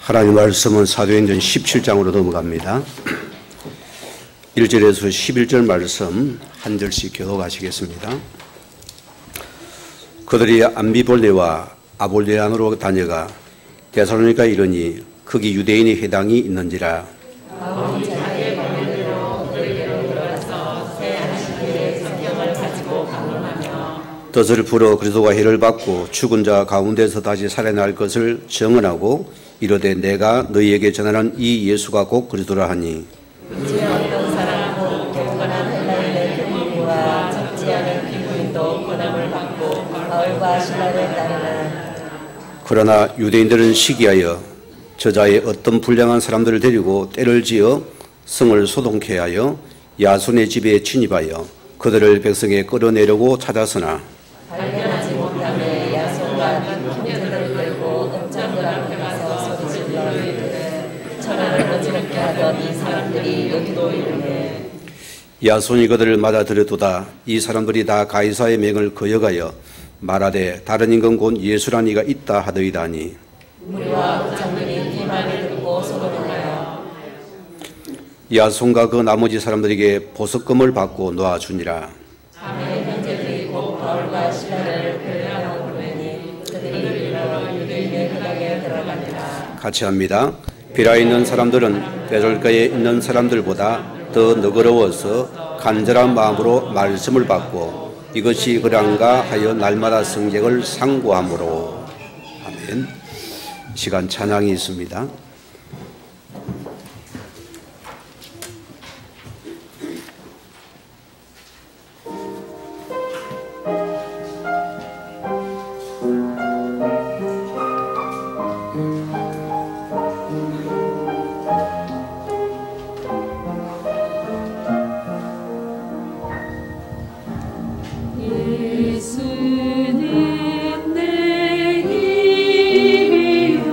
하나님 말씀은 사도행전 17장으로 넘어갑니다. 1절에서 11절 말씀 한 절씩 교독하시겠습니다. 그들이 암비볼레와 아볼레안으로 다녀가 데살로니가에 이르니 거기 유대인의 회당이 있는지라. 덫을 풀어 그리스도가 해를 받고 죽은 자 가운데서 다시 살아날 것을 증언하고 이르되 내가 너희에게 전하는 이 예수가 곧 그리스도라 하니. 어떤 사람은 경건한 헬라인의 교민과 적지 않은 기부인도 권함을 받고 바울과 실라를 따르나. 그러나 유대인들은 시기하여 저자의 어떤 불량한 사람들을 데리고 때를 지어 성을 소동케 하여 야손의 집에 침입하여 그들을 백성에 끌어내려고 찾았으나 발견하지 못하며 야손과 형제들을 끌고 읍장들 앞에 가서 소리질러 이르되 천하를 어지럽게 하던 이 사람들이 여기도 이르네. 야손이 그들을 맞아들였도다. 이 사람들이 다 가이사의 명을 거역하여 말하되 다른 임금 곧 예수란 이가 있다 하더이다니. 무리와 읍장들이 이 말을 듣고 서로 놀라요. 야손과 그 나머지 사람들에게 보석금을 받고 놓아주니라. 자매의 형제들이 곧 바울과 실라를 괴롭히고 보내니 그들이 일어나 유대인의 회당에 들어가니라. 같이 합니다. 비라에 있는 사람들은 데살로니가에 있는 사람들보다 더 너그러워서 간절한 마음으로 말씀을 받고 이것이 그런가 하여 날마다 성경을 상고함으로. 아멘. 시간 찬양이 있습니다. 예수는 내 힘이요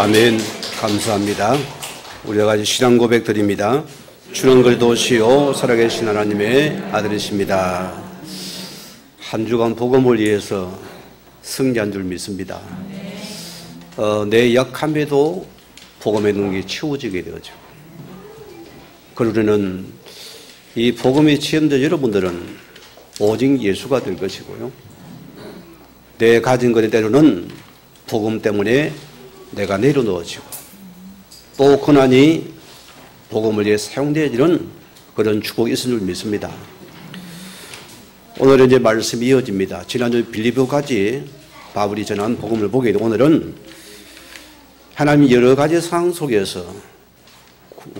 아멘. 감사합니다. 우리가 같이 신앙 고백 드립니다. 주는 그리스도시요 살아계신 하나님의 아들이십니다. 한 주간 복음을 위해서 승리한 줄 믿습니다. 내 약함에도 복음의 능력이 채워지게 되어지고, 그러려는 이 복음이 체험된 여러분들은 오직 예수가 될 것이고요. 내 가진 것에 때로는 복음 때문에 내가 내려놓아지고, 또 고난이 복음을 위해 사용되어지는 그런 축복이 있을 줄 믿습니다. 오늘은 이제 말씀이 이어집니다. 지난주 빌립보까지 바울이 전한 복음을 보게 되고, 오늘은 하나님이 여러 가지 상황 속에서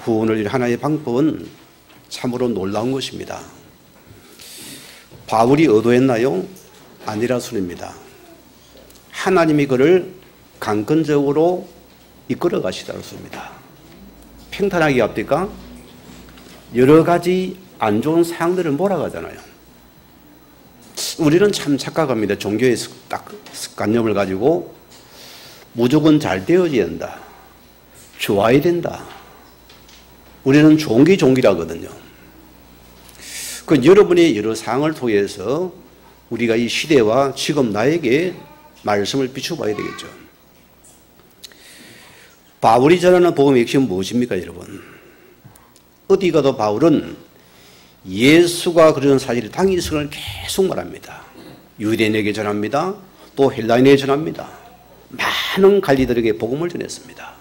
구원을 위한 하나의 방법은 참으로 놀라운 것입니다. 바울이 의도했나요? 아니라 순입니다. 하나님이 그를 강권적으로 이끌어 가시다고 씁니다. 평탄하게 합니까? 여러 가지 안 좋은 상황들을 몰아가잖아요. 우리는 참 착각합니다. 종교의 딱 습관념을 가지고 무조건 잘 되어져야 된다, 좋아야 된다. 우리는 종기라거든요. 그 여러분의 여러 상황을 통해서 우리가 이 시대와 지금 나에게 말씀을 비춰봐야 되겠죠. 바울이 전하는 복음의 핵심은 무엇입니까, 여러분? 어디 가도 바울은 예수가 그러는 사실을 당일성을 계속 말합니다. 유대인에게 전합니다. 또 헬라인에게 전합니다. 많은 관리들에게 복음을 전했습니다.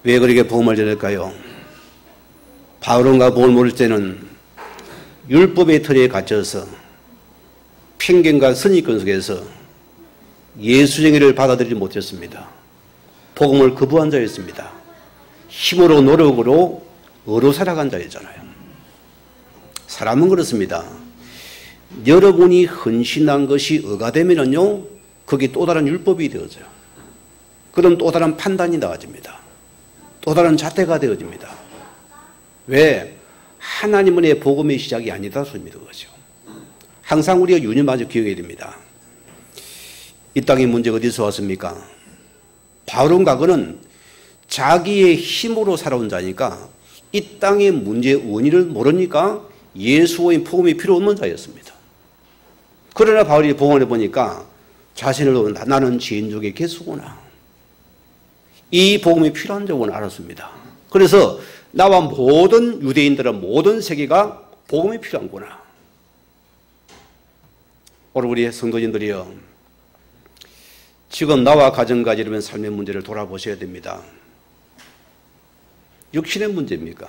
왜 그렇게 복음을 전할까요? 바울과 복음을 모를 때는 율법의 틀에 갇혀서 편견과 선입견 속에서 예수 정의를 받아들이지 못했습니다. 복음을 거부한 자였습니다. 힘으로 노력으로 의로 살아간 자였잖아요. 사람은 그렇습니다. 여러분이 헌신한 것이 의가 되면은요, 그게 또 다른 율법이 되어져요. 그럼 또 다른 판단이 나와집니다. 또 다른 잣대가 되어집니다. 왜? 하나님은 내 복음의 시작이 아니다 소입니다. 그것이요. 항상 우리가 유념하죠. 기억해야 됩니다. 이 땅의 문제가 어디서 왔습니까? 바울과 그는 자기의 힘으로 살아온 자니까 이 땅의 문제의 원인을 모르니까 예수의 복음이 필요 없는 자였습니다. 그러나 바울이 복음을 해보니까 자신을 나는 지인족의 개수구나, 이 복음이 필요한 적은 알았습니다. 그래서 나와 모든 유대인들은 모든 세계가 복음이 필요한구나. 오늘 우리 성도님들이요, 지금 나와 가정과 이러면 삶의 문제를 돌아보셔야 됩니다. 육신의 문제입니까?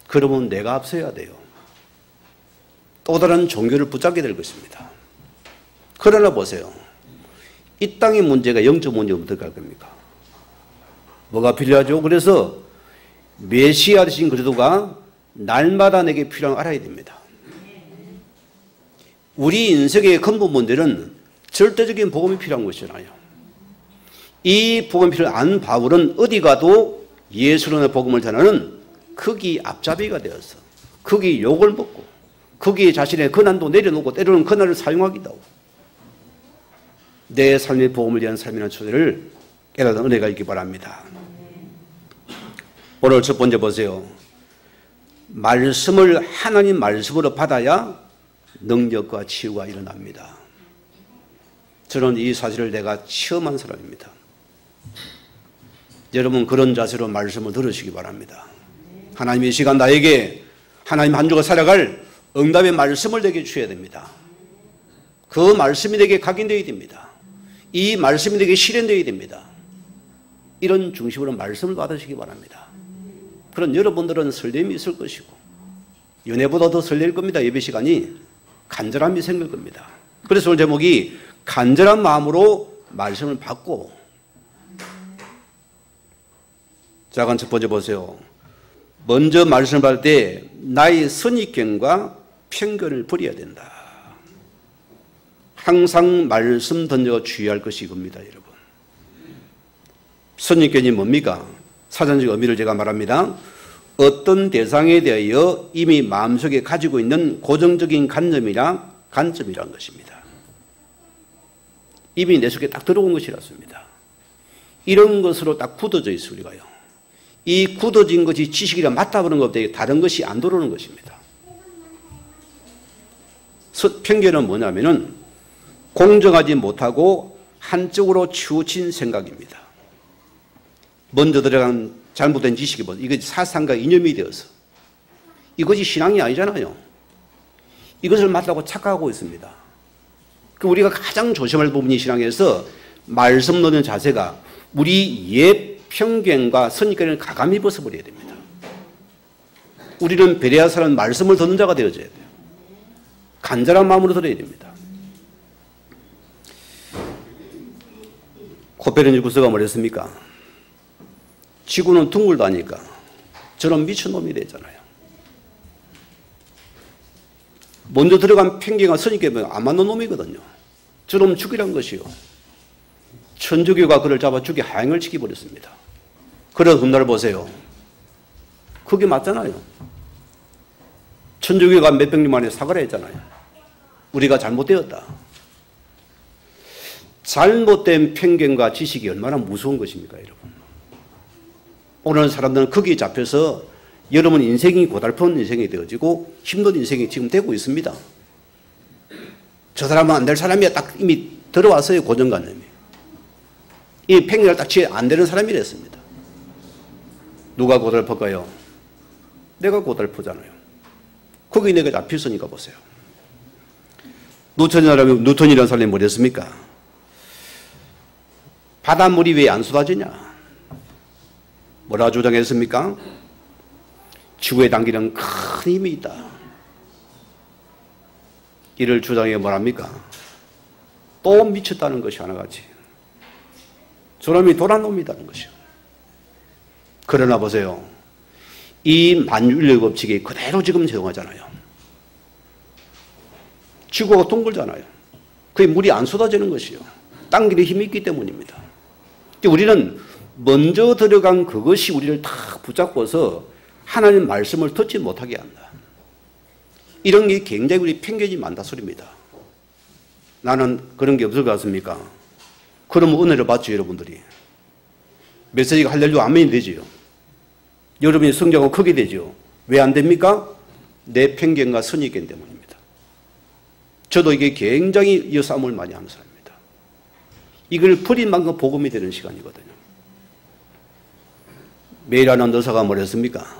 그러면 내가 앞서야 돼요. 또 다른 종교를 붙잡게 될 것입니다. 그러나 보세요. 이 땅의 문제가 영적 문제면 어떻게 할 겁니까? 뭐가 필요하죠? 그래서 메시아 되신 그리스도가 날마다 내게 필요한 걸 알아야 됩니다. 우리 인생의 근본 문제는 절대적인 복음이 필요한 것이잖아요. 이 복음이 필요한 바울은 어디 가도 예수님의 복음을 전하는 거기 앞잡이가 되어서 거기 욕을 먹고 거기에 자신의 권한도 내려놓고 때로는 권한을 사용하기도 하고, 내 삶의 복음을 위한 삶이라는 주제를 깨닫는 은혜가 있기 바랍니다. 오늘 첫 번째 보세요. 말씀을 하나님 말씀으로 받아야 능력과 치유가 일어납니다. 저는 이 사실을 내가 체험한 사람입니다. 여러분 그런 자세로 말씀을 들으시기 바랍니다. 하나님의 시간 나에게 하나님 한 주가 살아갈 응답의 말씀을 내게 주셔야 됩니다. 그 말씀이 내게 각인되어야 됩니다. 이 말씀이 내게 실현되어야 됩니다. 이런 중심으로 말씀을 받으시기 바랍니다. 그런 여러분들은 설렘이 있을 것이고 연애보다 더 설렐 겁니다. 예배 시간이 간절함이 생길 겁니다. 그래서 오늘 제목이 간절한 마음으로 말씀을 받고, 자, 그럼 첫 번째 보세요. 먼저 말씀을 받을 때 나의 선입견과 편견을 버려야 된다. 항상 말씀 던져가 주의할 것이 이겁니다, 여러분. 선입견이 뭡니까? 사전적 의미를 제가 말합니다. 어떤 대상에 대하여 이미 마음속에 가지고 있는 고정적인 관점이란 것입니다. 이미 내 속에 딱 들어온 것이라습니다. 이런 것으로 딱 굳어져 있어요, 우리가요. 이 굳어진 것이 지식이라 맞다버는 것보다 다른 것이 안 들어오는 것입니다. 편견은 뭐냐면은 공정하지 못하고 한쪽으로 치우친 생각입니다. 먼저 들어간 잘못된 지식이 뭐 이것이 사상과 이념이 되어서 이것이 신앙이 아니잖아요. 이것을 맞다고 착각하고 있습니다. 우리가 가장 조심할 부분이 신앙에서 말씀 놓는 자세가 우리 옛 편견과 선입견을 가감히 벗어버려야 됩니다. 우리는 베레아 사람 말씀을 듣는 자가 되어져야 돼요. 간절한 마음으로 들어야 됩니다. 코페르니쿠스가 뭐랬습니까? 지구는 둥글다니까 저런 미친놈이 되잖아요. 먼저 들어간 편견과 선입견은 안 맞는 놈이거든요. 저놈 죽이란 것이요. 천주교가 그를 잡아 죽여 하행을 시켜버렸습니다. 그런 훗날 보세요. 그게 맞잖아요. 천주교가 몇백 년 만에 사과를 했잖아요. 우리가 잘못되었다. 잘못된 편견과 지식이 얼마나 무서운 것입니까, 여러분. 오늘 사람들은 거기에 잡혀서 여러분 인생이 고달픈 인생이 되어지고 힘든 인생이 지금 되고 있습니다. 저 사람은 안 될 사람이야. 딱 이미 들어왔어요, 고정관념이. 이 편견을 딱 치에 안 되는 사람이 됐습니다. 누가 고달플까요? 내가 고달프잖아요. 거기 내가 잡혔으니까 보세요. 뉴턴이라는 사람이 뭐랬습니까? 바닷물이 왜 안 쏟아지냐? 뭐라 주장했습니까? 지구에 당기는 큰 힘이 있다. 이를 주장해 뭐랍니까? 또 미쳤다는 것이 하나같이. 저놈이 도란 놈이라는 것이요. 그러나 보세요. 이 만유인력 법칙이 그대로 지금 적용하잖아요. 지구가 둥글잖아요. 그게 물이 안 쏟아지는 것이요. 당기는 힘이 있기 때문입니다. 우리는 먼저 들어간 그것이 우리를 다 붙잡고서 하나님 말씀을 듣지 못하게 한다. 이런 게 굉장히 우리 편견이 많다 소리입니다. 나는 그런 게 없을 것 같습니까? 그러면 은혜를 받죠, 여러분들이. 메시지가 할렐루야 아멘이 되지요. 여러분이 성장하고 크게 되죠. 왜 안 됩니까? 내 편견과 선입견 때문입니다. 저도 이게 굉장히 이 싸움을 많이 하는 사람입니다. 이걸 버린 만큼 복음이 되는 시간이거든요. 메이라는 의사가 뭐랬습니까?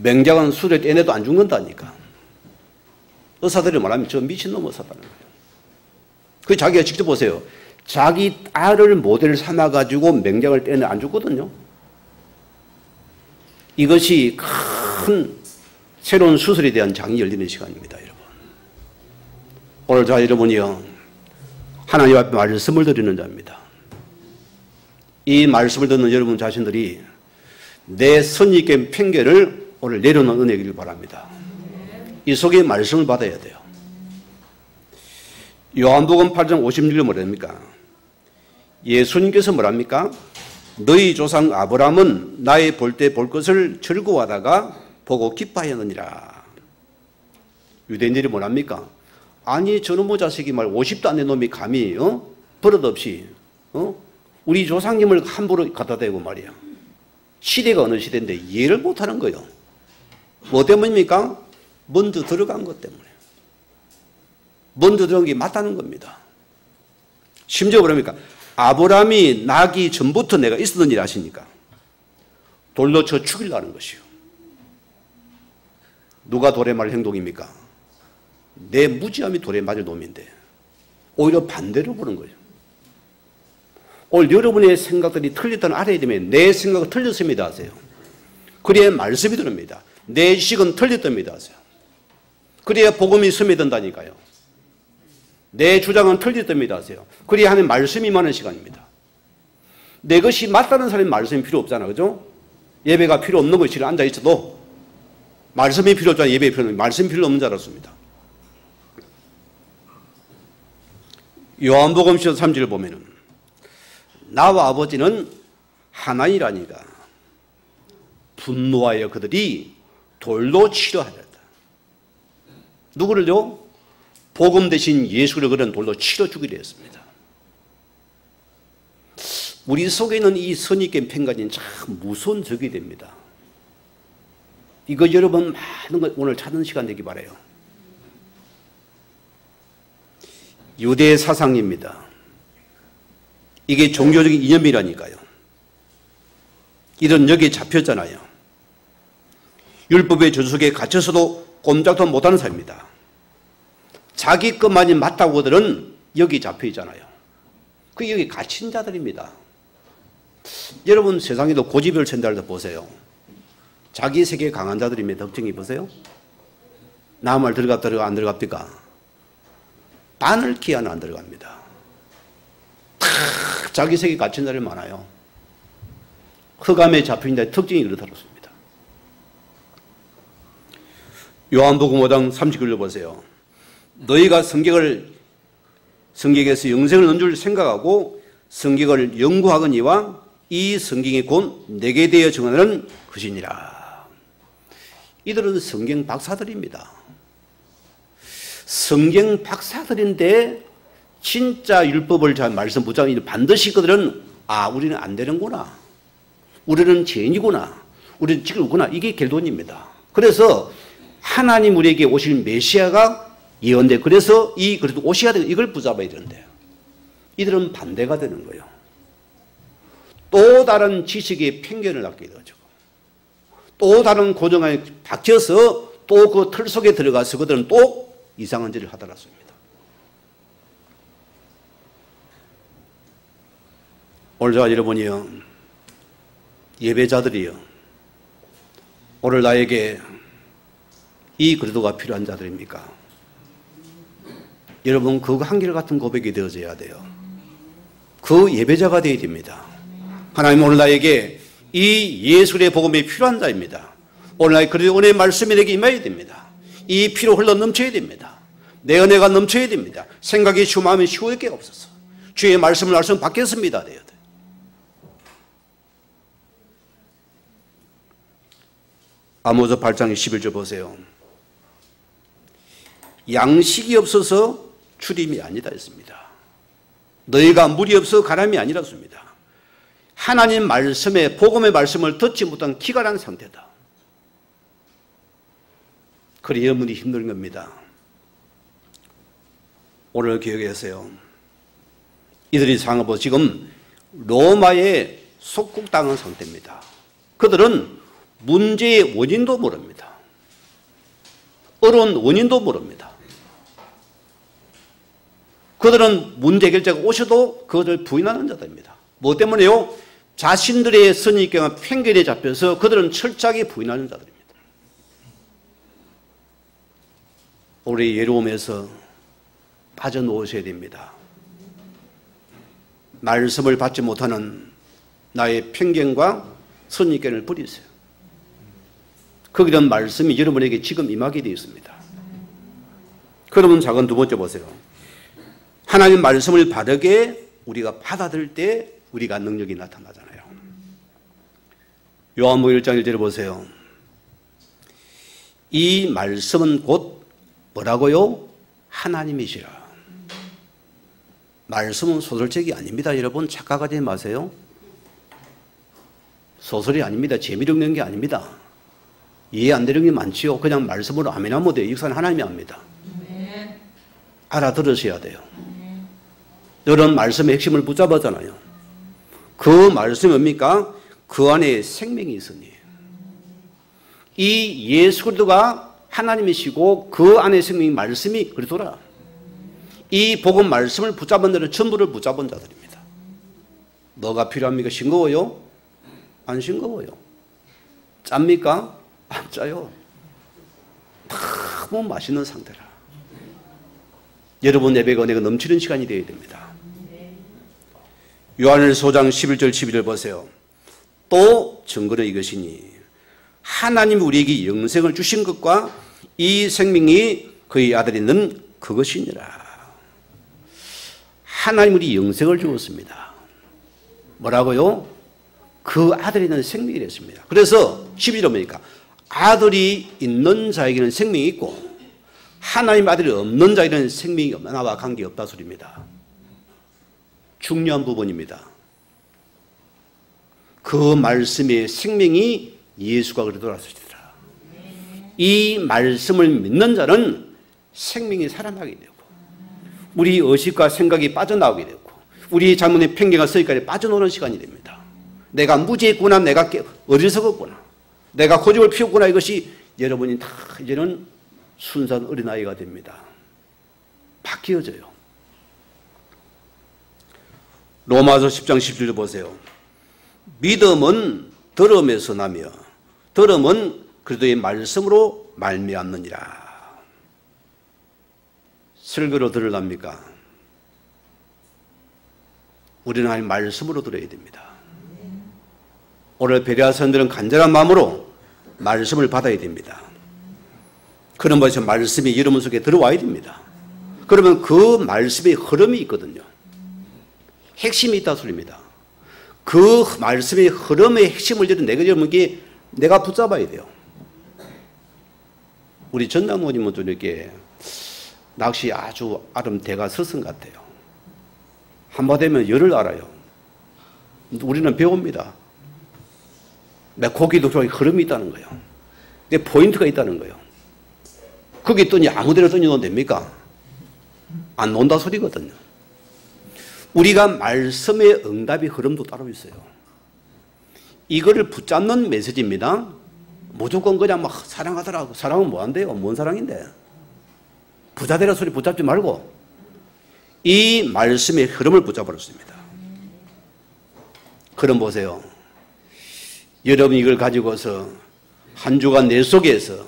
맹장은 술에 떼내도 안 죽는다니까. 의사들이 말하면 저 미친놈 의사다는 거예요. 그 자기가 직접 보세요. 자기 딸을 모델 삼아가지고 맹장을 떼내 안 죽거든요. 이것이 큰 새로운 수술에 대한 장이 열리는 시간입니다, 여러분. 오늘 저 여러분이요. 하나님 앞에 말씀을 드리는 자입니다. 이 말씀을 듣는 여러분 자신들이 내 선입견 편견을 오늘 내려놓는 은혜이길 바랍니다. 이 속에 말씀을 받아야 돼요. 요한복음 8장 56절 뭐랍니까? 예수님께서 뭐랍니까? 너희 조상 아브라함은 나의 볼 때 볼 것을 즐거워하다가 보고 기뻐하였느니라. 유대인들이 뭐랍니까? 아니 저놈의 자식이 말 50도 안 된 놈이 감히 버릇없이 우리 조상님을 함부로 갖다 대고 말이야. 시대가 어느 시대인데 이해를 못하는 거예요. 뭐 때문입니까? 먼저 들어간 것 때문에. 먼저 들어간 게 맞다는 겁니다. 심지어 그러니까 아브라함이 나기 전부터 내가 있었던 일 아십니까? 돌로 쳐 죽이려는 것이요. 누가 돌에 맞을 행동입니까? 내 무지함이 돌에 맞을 놈인데 오히려 반대로 보는 거예요. 오늘 여러분의 생각들이 틀렸다는 알아야 되면 내 생각은 틀렸습니다 하세요. 그래야 말씀이 들립니다. 내 지식은 틀렸답니다 하세요. 그래야 복음이 스며든다니까요. 내 주장은 틀렸답니다 하세요. 그래야 하는 말씀이 임하는 시간입니다. 내 것이 맞다는 사람이 말씀이 필요 없잖아, 그죠? 예배가 필요 없는 것이 앉아 있어도 말씀이 필요 없잖아. 예배 필요 없는 말씀이 필요 없는 줄 알았습니다. 요한복음 13절 보면은 나와 아버지는 하나이라니까 분노하여 그들이 돌로 치려 하였다. 누구를요? 복음 대신 예수를 그런 돌로 치려 죽이려 했습니다. 우리 속에 있는 이 선입견 편가지는 참 무서운 적이 됩니다. 이거 여러분 많은 걸 오늘 찾는 시간 되기 바라요. 유대 사상입니다. 이게 종교적인 이념이라니까요. 이런 여기에 잡혔잖아요. 율법의 저속에 갇혀서도 꼼짝도 못하는 사람입니다. 자기 것만이 맞다고 들은 여기 잡혀 있잖아요. 그 여기 갇힌 자들입니다. 여러분 세상에도 고집을 천달도 보세요. 자기 세계에 강한 자들이면 특징이 보세요. 남 말 들어가 안 들어갑니까? 바늘 키 하나 안 들어갑니다. 탁 자기 세계에 갇힌 자들이 많아요. 흑암에 잡힌 자의 특징이 그렇습니다. 요한복음 5장 30절을 보세요. 너희가 성경에서 영생을 얻는 줄 생각하고 성경을 연구하거니와 이 성경이 곧 내게 대하여 증언하는 것이니라. 이들은 성경 박사들입니다. 성경 박사들인데 진짜 율법을 잘 말씀 붙잡고 반드시 그들은 우리는 안 되는구나. 우리는 죄인이구나. 우리는 지구구나. 이게 결론입니다. 그래서 하나님 우리에게 오실 메시아가 예언돼. 그래서 그래도 오셔야 되고 이걸 붙잡아야 되는데 이들은 반대가 되는 거예요. 또 다른 지식의 편견을 갖게 되죠. 또 다른 고정에 박혀서 또 그 틀 속에 들어가서 그들은 또 이상한 짓을 하더랐습니다. 오늘 저와 여러분이요, 예배자들이요, 오늘 나에게 이 그리스도가 필요한 자들입니까? 여러분 그 한결같은 고백이 되어져야 돼요. 그 예배자가 되어야 됩니다. 하나님 오늘 나에게 이 예수의 복음이 필요한 자입니다. 오늘 나의 그리스도 은혜의 말씀이 내게 임해야 됩니다. 이 피로 흘러 넘쳐야 됩니다. 내 은혜가 넘쳐야 됩니다. 생각이 쉬우 마음이 쉬울 게 없어서 주의 말씀을 알수록 받겠습니다. 되어야 돼요. 아모스 8장 11절 보세요. 양식이 없어서 출임이 아니다 했습니다. 너희가 물이 없어 가람이 아니랐습니다. 하나님 말씀에 복음의 말씀을 듣지 못한 기갈한 상태다. 그래 여러분이 힘든 겁니다. 오늘 기억하세요. 이들이 상하고 지금 로마에 속국당한 상태입니다. 그들은 문제의 원인도 모릅니다. 어려운 원인도 모릅니다. 그들은 문제 해결자가 오셔도 그것을 부인하는 자들입니다. 뭐 때문에요? 자신들의 선입견과 편견에 잡혀서 그들은 철저하게 부인하는 자들입니다. 우리 예로움에서 빠져놓으셔야 됩니다. 말씀을 받지 못하는 나의 편견과 선입견을 버리세요. 거기는 말씀이 여러분에게 지금 임하게 되어 있습니다. 그러면 작은 두 번째 보세요. 하나님 말씀을 바르게 우리가 받아들일 때 우리가 능력이 나타나잖아요. 요한복음 1장 1절을 보세요. 이 말씀은 곧 뭐라고요? 하나님이시라. 말씀은 소설책이 아닙니다. 여러분 착각하지 마세요. 소설이 아닙니다. 재미로 읽는 게 아닙니다. 이해 안 되는 게 많지요. 그냥 말씀으로 아멘하면 돼요. 이것은 하나님이 압니다. 알아들으셔야 돼요. 이런 말씀의 핵심을 붙잡았잖아요. 그 말씀이 뭡니까? 그 안에 생명이 있으니. 이 예수 그리스도가 하나님이시고 그 안에 생명이 말씀이 그리스도라. 이 복음 말씀을 붙잡은 자는 전부를 붙잡은 자들입니다. 뭐가 필요합니까? 싱거워요? 안 싱거워요. 짭니까? 안 짜요. 너무 맛있는 상태라. 여러분 예배가 은혜가 넘치는 시간이 되어야 됩니다. 요한일서 5장 11절 12절 보세요. 또 증거는 이것이니 하나님이 우리에게 영생을 주신 것과 이 생명이 그의 아들이 있는 그것이니라. 하나님 우리 영생을 주었습니다. 뭐라고요? 그 아들이 있는 생명이 됐습니다. 그래서 12절 뭡니까? 아들이 있는 자에게는 생명이 있고 하나님 아들이 없는 자에게는 생명이 나와 관계없다 소리입니다. 중요한 부분입니다. 그 말씀의 생명이 예수가 그리스도라 하시더라. 이 말씀을 믿는 자는 생명이 살아나게 되고 우리 의식과 생각이 빠져나오게 되고 우리 잘못의 편견과 서기까지 빠져나오는 시간이 됩니다. 내가 무지했구나, 내가 어리석었구나, 내가 고집을 피웠구나, 이것이 여러분이 다 이제는 순수한 어린아이가 됩니다. 바뀌어져요. 로마서 10장 17절 보세요. 믿음은 들음에서 나며 들음은 그리스도의 말씀으로 말미암느니라. 설교로 들으랍니까? 우리는 하나님 말씀으로 들어야 됩니다. 오늘 베레아 사람들은 간절한 마음으로 말씀을 받아야 됩니다. 그런 것이 말씀이 여러분 속에 들어와야 됩니다. 그러면 그 말씀의 흐름이 있거든요. 핵심이 있다 소리입니다. 그 말씀의 흐름의 핵심을 내가 여러분께 내가 붙잡아야 돼요. 우리 전남모님은 좀 이렇게 낚시 아주 아름대가 스승 같아요. 한마디 하면 열을 알아요. 우리는 배웁니다. 고기도 흐름이 있다는 거예요. 포인트가 있다는 거예요. 거기 던지 아무데나 던져놓으면 됩니까? 안 논다 소리거든요. 우리가 말씀의 응답의 흐름도 따로 있어요. 이거를 붙잡는 메시지입니다. 무조건 그냥 막 사랑하더라고. 사랑은 뭐 한대요? 뭔 사랑인데? 부자되라 소리 붙잡지 말고 이 말씀의 흐름을 붙잡았습니다. 그럼 보세요. 여러분이 이걸 가지고서 한 주간 내 속에서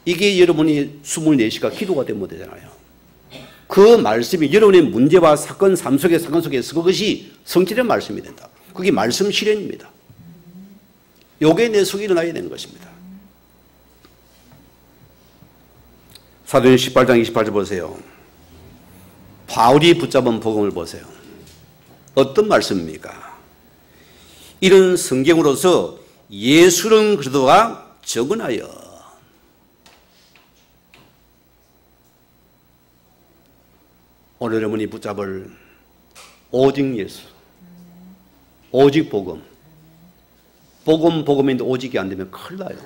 이게 여러분이 24시간 기도가 되면 되잖아요. 그 말씀이 여러분의 문제와 사건, 삶 속의 사건 속에서 그것이 성취된 말씀이 된다. 그게 말씀 실현입니다. 요게 내 속에 일어나야 되는 것입니다. 사도행 18장 28절 보세요. 바울이 붙잡은 복음을 보세요. 어떤 말씀입니까? 이런 성경으로서 예수는 그리스도가 적은하여 오늘 여러분이 붙잡을 오직 예수, 오직 복음, 복음인데 오직이 안 되면 큰일 나요.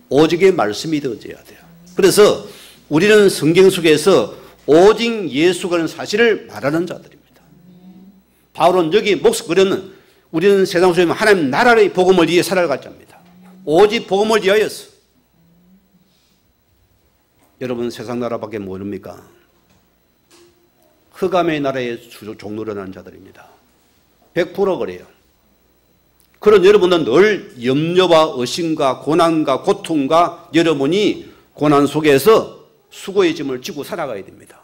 오직의 말씀이 되어져야 돼요. 그래서 우리는 성경 속에서 오직 예수라는 사실을 말하는 자들입니다. 바울은 여기 목숨 걸었는 우리는 세상 속에 하나님 나라의 복음을 위해 살아갈 자입니다. 오직 복음을 위하여서. 여러분 세상 나라밖에 모릅니까? 흑암의 나라에 종노릇하는 자들입니다. 100% 그래요. 그런 여러분은 늘 염려와 의심과 고난과 고통과 여러분이 고난 속에서 수고의 짐을 지고 살아가야 됩니다.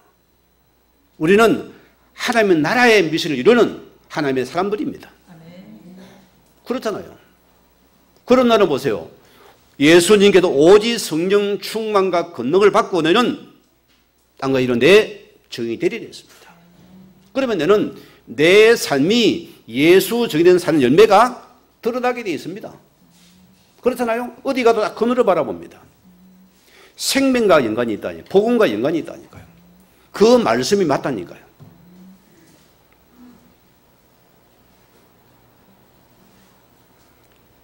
우리는 하나님의 나라의 미션을 이루는 하나님의 사람들입니다. 그렇잖아요. 그런 나는 보세요. 예수님께도 오직 성령 충만과 권능을 받고 너는 땅과 이런 내 정의 되리라 했습니다. 그러면 너는 내 삶이 예수 정의된 사는 열매가 드러나게 되어 있습니다. 그렇잖아요. 어디 가도 다 그늘을 바라봅니다. 생명과 연관이 있다니까요. 복음과 연관이 있다니까요. 그 말씀이 맞다니까요.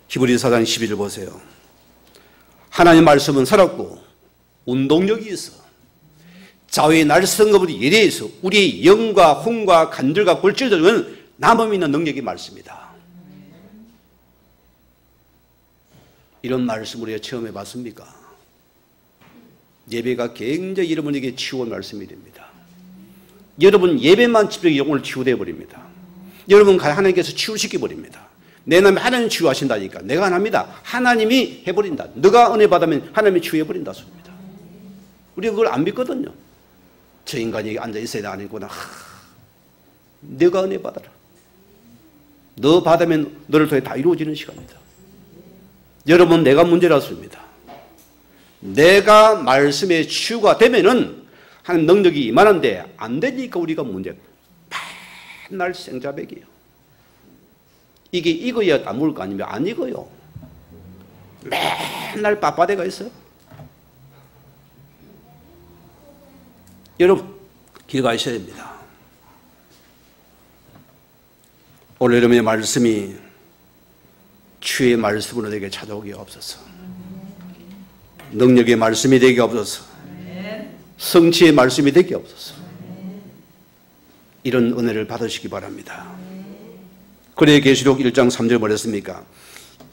히브리서 4장 12절 보세요. 하나님 말씀은 살았고 운동력이 있어 좌우의 날선 것보다 예리해서 우리의 영과 혼과 간절과 골질을 주는 남음 있는 능력이 말씀이다. 이런 말씀을 우리가 체험해 봤습니까? 예배가 굉장히 여러분에게 치유한 말씀이 됩니다. 여러분 예배만 집중해 영혼을 치유되어 버립니다. 여러분 하나님께서 치유시켜 버립니다. 내 남이 하나님 치유하신다니까. 내가 안 합니다. 하나님이 해버린다. 너가 은혜 받으면 하나님이 치유해 버린다 소리입니다. 우리가 그걸 안 믿거든요. 저 인간이 앉아 있어야 아니구나. 너가 은혜 받아라. 너 받으면 너를 통해 다 이루어지는 시간이다. 여러분 내가 문제라습니다. 내가 말씀에 치유가 되면은 하는 능력이 이만한데 안 되니까 우리가 문제. 맨날 생자백이에요. 이게 익어야 다 먹을 거 아니면 안 익어요. 맨날 빠빠대가 있어요. 여러분 기억하셔야 됩니다. 오늘 여러분의 말씀이 주의 말씀으로 내게 찾아오게 없어서, 능력의 말씀이 되게 없어서, 성취의 말씀이 되게 없어서, 이런 은혜를 받으시기 바랍니다. 그래 계시록 1장 3절 뭐랬습니까?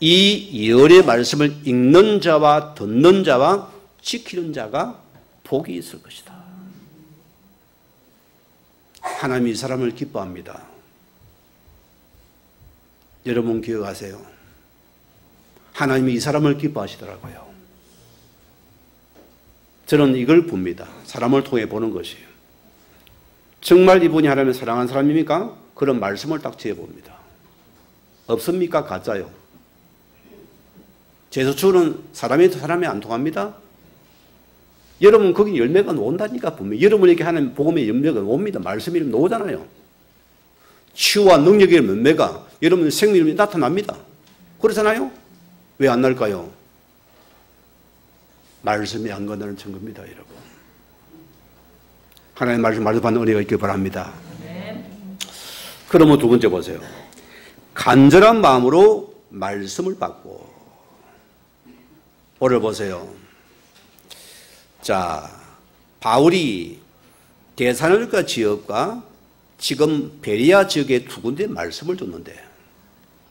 이 예언의 말씀을 읽는 자와 듣는 자와 지키는 자가 복이 있을 것이다. 하나님이 이 사람을 기뻐합니다. 여러분 기억하세요. 하나님이 이 사람을 기뻐하시더라고요. 저는 이걸 봅니다. 사람을 통해 보는 것이에요. 정말 이분이 하나님을 사랑하는 사람입니까? 그런 말씀을 딱 지어봅니다. 없습니까? 가짜요. 제수추는 사람이 안 통합니다. 여러분 거기 열매가 온다니까 분명히. 여러분에게 하나님 복음의 열매가 옵니다. 말씀 이름 나오잖아요. 치유와 능력의 열매가 여러분 생명 이름이 나타납니다. 그렇잖아요? 왜 안 날까요? 말씀이 안 건너는 증거입니다, 여러분. 하나님의 말씀 받는 은혜가 있길 바랍니다. 그러면 두 번째 보세요. 간절한 마음으로 말씀을 받고. 오늘 보세요. 자, 바울이 데살로니가 지역과 지금 베레아 지역의 두 군데 말씀을 줬는데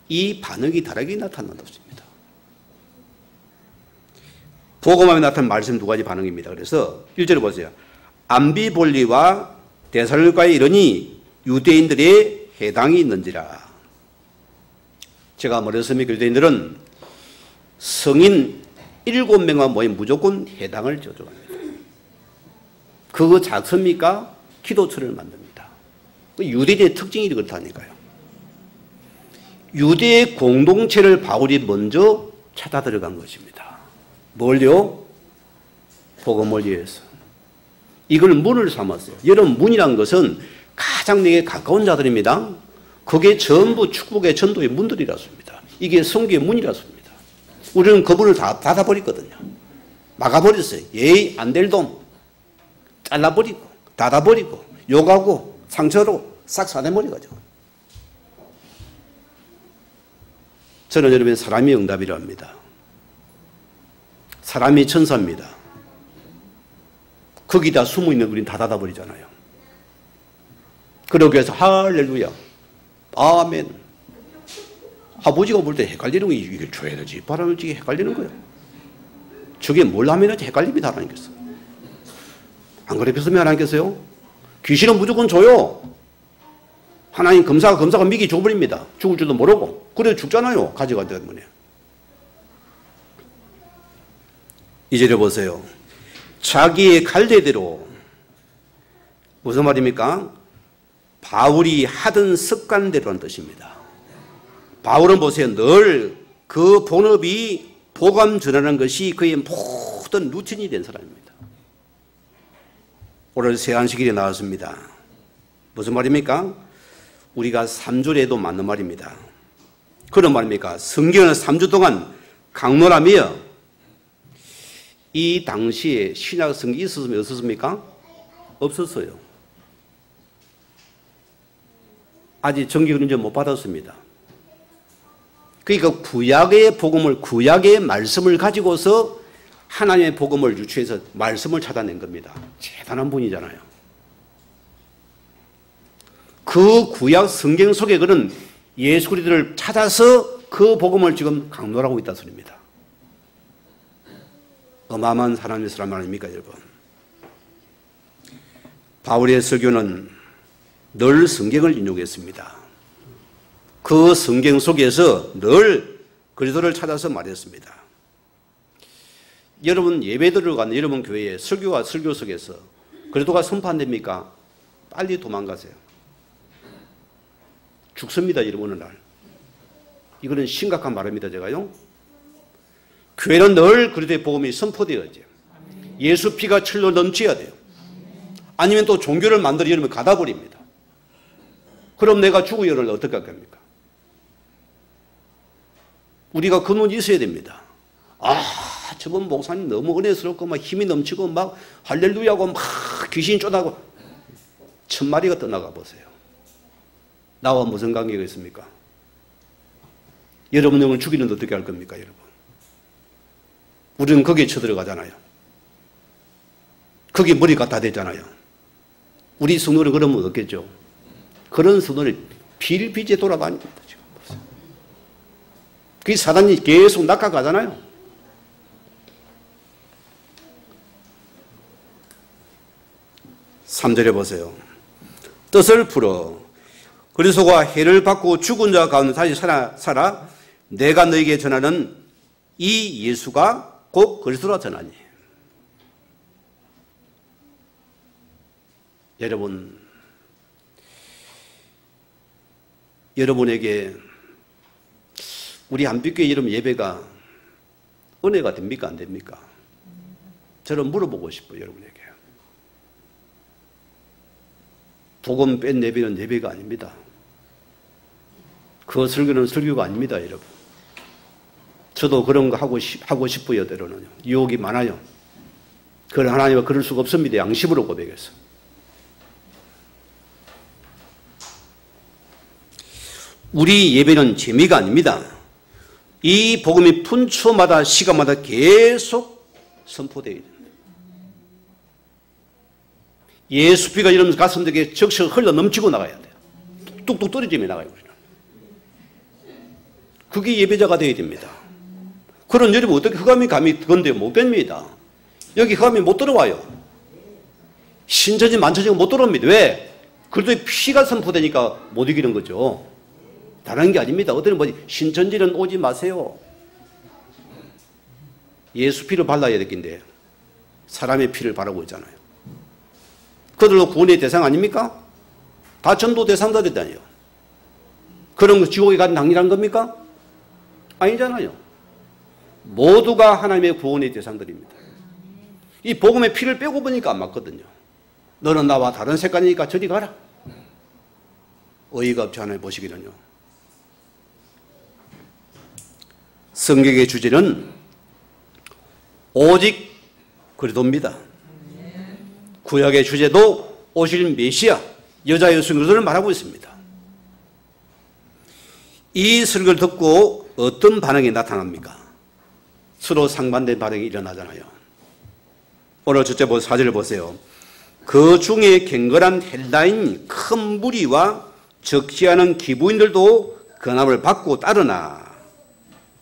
이 반응이 다르게 나타난답니다. 복음함에 나타난 말씀 두 가지 반응입니다. 그래서 1절을 보세요. 암비볼리와 데살로니가에 이르니 유대인들의 해당이 있는지라. 제가 뭐랬습니까? 유대인들은 성인 7명만 모이면 무조건 해당을 조정합니다. 그거 작습니까? 기도처를 만듭니다. 유대인의 특징이 그렇다니까요. 유대의 공동체를 바울이 먼저 찾아 들어간 것입니다. 뭘요? 복음을 위해서. 이걸 문을 삼았어요. 여러분 문이란 것은 가장 내게 가까운 자들입니다. 그게 전부 축복의 전도의 문들이라습니다. 이게 성교의 문이라습니다. 우리는 그 문을 다 닫아버렸거든요. 막아버렸어요. 예의 안 될 돈 잘라버리고 닫아버리고 욕하고 상처로 싹 쏴내버려가지고. 저는 여러분 사람이 응답이라 합니다. 사람이 천사입니다. 거기다 숨어있는 우리는 다 닫아버리잖아요. 그러기 위해서 할렐루야 아멘. 아버지가 볼 때 헷갈리는 거 이게 줘야 되지 바라면 이게 헷갈리는 거예요. 저게 뭘 하면 헷갈림이 하나님께서. 안 그랬으면 하나님께서요. 귀신은 무조건 줘요. 하나님 검사가 미기 줘버립니다. 죽을 줄도 모르고. 그래 죽잖아요. 가져가기 때문에. 이제를 보세요. 자기의 갈대대로 무슨 말입니까? 바울이 하던 습관대로라는 뜻입니다. 바울은 보세요. 늘 그 본업이 복음 전하는 것이 그의 모든 루틴이 된 사람입니다. 오늘 세안식일에 나왔습니다. 무슨 말입니까? 우리가 3주에도 맞는 말입니다. 그런 말입니까? 성경은 3주 동안 강론하며 이 당시에 신약 성경이 있었습니까? 없었습니까? 없었어요. 아직 정기 인정 못 받았습니다. 그러니까 구약의 복음을, 구약의 말씀을 가지고서 하나님의 복음을 유추해서 말씀을 찾아낸 겁니다. 대단한 분이잖아요. 그 구약 성경 속에 그는 예수 그리스도를 찾아서 그 복음을 지금 강론하고 있다는 소리입니다. 어마어마한 하나님의 사람 아닙니까, 여러분? 바울의 설교는 늘 성경을 인용했습니다. 그 성경 속에서 늘 그리스도를 찾아서 말했습니다. 여러분 예배 들어가는 여러분 교회에 설교와 설교 속에서 그리스도가 선포한답니까? 빨리 도망가세요. 죽습니다, 여러분. 어느 날. 이거는 심각한 말입니다, 제가요. 교회는 늘 그리스도의 복음이 선포되어야죠. 예수 피가 철로 넘쳐야 돼요. 아니면 또 종교를 만들어 여러분 가다 버립니다. 그럼 내가 죽어 열을 어떻게 할 겁니까? 우리가 그 눈이 있어야 됩니다. 아, 저번 목사님 너무 은혜스럽고 막 힘이 넘치고 막 할렐루야고 막 귀신 쫓아가고 천마리가 떠나가 보세요. 나와 무슨 관계가 있습니까? 여러분 영을 죽이는데 어떻게 할 겁니까, 여러분? 우리는 거기에 쳐들어가잖아요. 거기에 머리가 다 되잖아요. 우리 성도는 그러면 어떻겠죠? 그런 성도는 빌비제 돌아다닙니다. 지금 보세요. 그 사단이 계속 낚아가잖아요. (3절에) 보세요. 뜻을 풀어 그리스도가 해를 받고 죽은 자 가운데 다시 살아 내가 너에게 전하는 이 예수가 곧 그리스도라 전하니. 여러분에게 우리 한빛교회 이름 예배가 은혜가 됩니까, 안 됩니까? 저는 물어보고 싶어요, 여러분에게. 복음 뺀 예배는 예배가 아닙니다. 그 설교는 설교가 아닙니다, 여러분. 저도 그런 거 하고 싶어요, 때로는요. 유혹이 많아요. 그러나 하나님은 그럴 수가 없습니다. 양심으로 고백해서. 우리 예배는 재미가 아닙니다. 이 복음이 분초마다 시간마다 계속 선포되어야 됩니다. 예수 피가 여러분 가슴속에 적셔 흘러 넘치고 나가야 돼요. 뚝뚝 떨어지며 나가요, 우리는. 그게 예배자가 되어야 됩니다. 그런 여러분 어떻게 흑암이 감히 건데 못 뺍니다. 여기 흑암이 못 들어와요. 신천지 만천지가 못 들어옵니다. 왜? 그래도 피가 선포되니까 못 이기는 거죠. 다른 게 아닙니다. 어떤 뭐지? 신천지는 오지 마세요. 예수 피를 발라야 되겠는데 사람의 피를 바르고 있잖아요. 그들도 구원의 대상 아닙니까? 다 전도 대상자들이잖아요. 그런 거 지옥에 간 당연한 겁니까? 아니잖아요. 모두가 하나님의 구원의 대상들입니다. 이 복음의 피를 빼고 보니까 안 맞거든요. 너는 나와 다른 색깔이니까 저리 가라. 어이가 없지 않아요, 보시기는요. 성경의 주제는 오직 그리스도입니다. 구약의 주제도 오실 메시아, 여자 예수님을 말하고 있습니다. 이 설교를 듣고 어떤 반응이 나타납니까? 서로 상반된 반응이 일어나잖아요. 오늘 첫째 4절을 보세요. 그 중에 갱건한 헬라인 큰 무리와 적지 않은 기부인들도 권함을 받고 따르나.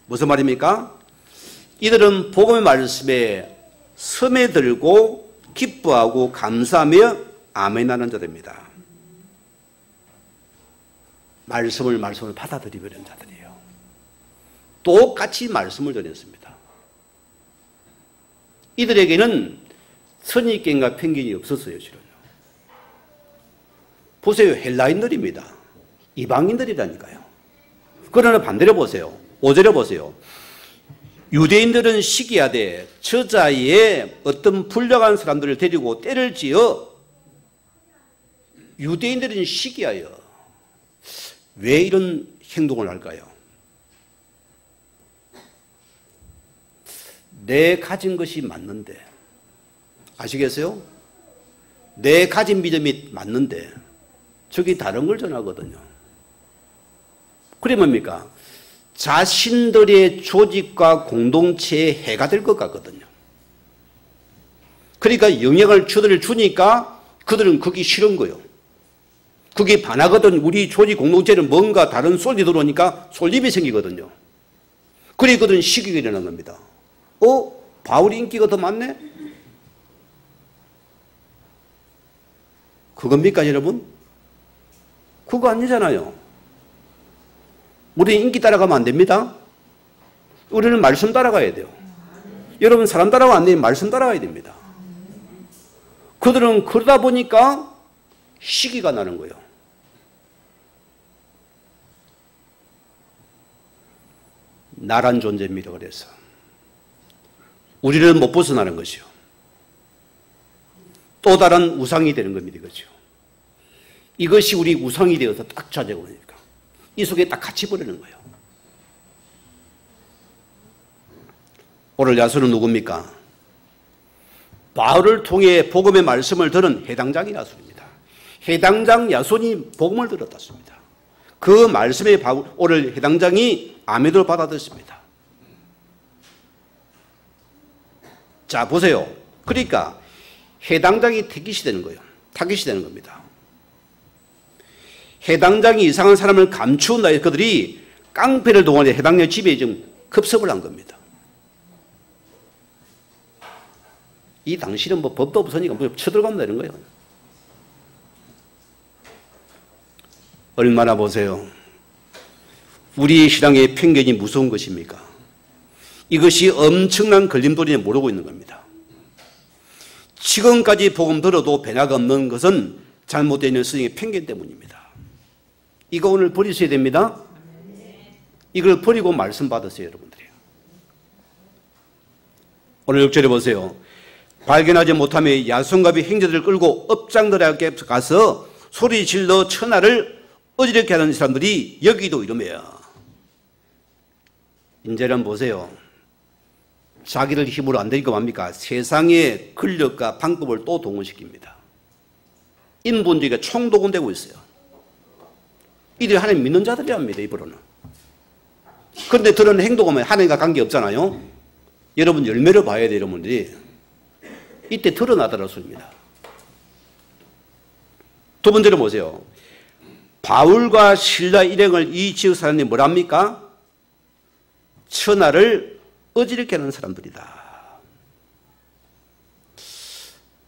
무슨 말입니까? 이들은 복음의 말씀에 스며들고 기뻐하고 감사하며 아멘하는 자들입니다. 말씀을 받아들이려는 자들이에요. 똑같이 말씀을 전했습니다. 이들에게는 선입견과 편견이 없었어요, 실은요. 보세요, 헬라인들입니다. 이방인들이라니까요. 그러나 반대로 보세요. 5절에 보세요. 유대인들은 시기하되 저자의 어떤 불량한 사람들을 데리고 때를 지어. 유대인들은 시기하여. 왜 이런 행동을 할까요? 내 가진 것이 맞는데, 아시겠어요? 내 가진 믿음이 맞는데 저기 다른 걸 전하거든요. 그래 뭡니까? 자신들의 조직과 공동체에 해가 될 것 같거든요. 그러니까 영향을 저들을 주니까 그들은 그게 싫은 거예요. 그게 반하거든. 우리 조직 공동체는 뭔가 다른 쏠리 들어오니까 쏠림이 생기거든요. 그래 그들은 시기가 일어난 겁니다. 바울이 인기가 더 많네? 그겁니까, 여러분? 그거 아니잖아요. 우리는 인기 따라가면 안 됩니다. 우리는 말씀 따라가야 돼요. 여러분, 사람 따라가면 안 돼요. 말씀 따라가야 됩니다. 그들은 그러다 보니까 시기가 나는 거예요. 나란 존재입니다. 그래서 우리는 못 벗어나는 것이요. 또 다른 우상이 되는 겁니다. 이거죠. 이것이 우리 우상이 되어서 딱 찾아오니까 이 속에 딱 같이 버리는 거예요. 오늘 야손은 누굽니까? 바울을 통해 복음의 말씀을 들은 해당장 야손입니다. 해당장 야손이 복음을 들었습니다. 그 말씀에 오늘 해당장이 아멘으로 받아들였습니다. 자, 보세요. 그러니까 해당장이 타깃이 되는 거예요. 타깃이 되는 겁니다. 해당장이 이상한 사람을 감추었나 해서 그들이 깡패를 동원해 해당장 집에 좀 급습을 한 겁니다. 이 당시는 뭐 법도 없으니까 뭐 쳐들어가면 되는 거예요. 얼마나 보세요. 우리 신앙의 편견이 무서운 것입니까? 이것이 엄청난 걸림돌인지 모르고 있는 겁니다. 지금까지 복음 들어도 변화가 없는 것은 잘못되어 있는 스승의 편견 때문입니다. 이거 오늘 버리셔야 됩니다. 이걸 버리고 말씀 받으세요, 여러분들이. 오늘 6절에 보세요. 발견하지 못하며 야손갑이 행자들을 끌고 업장들에게 가서 소리 질러 천하를 어지럽게 하는 사람들이 여기도 이러며. 이제는 보세요. 자기를 힘으로 안 되니까 뭡니까? 세상의 권력과 방법을 또 동원시킵니다. 인본주의가 총동원되고 있어요. 이들이 하나님 믿는 자들이랍니다, 입으로는. 그런데 그런 행동하면 하나님과 관계없잖아요. 여러분 열매를 봐야 돼요, 여러분들이. 이때 드러나더라 소리입니다. 두 번째로 보세요. 바울과 실라 일행을 이 지역 사람들이 뭐랍니까? 천하를 어지럽게 하는 사람들이다.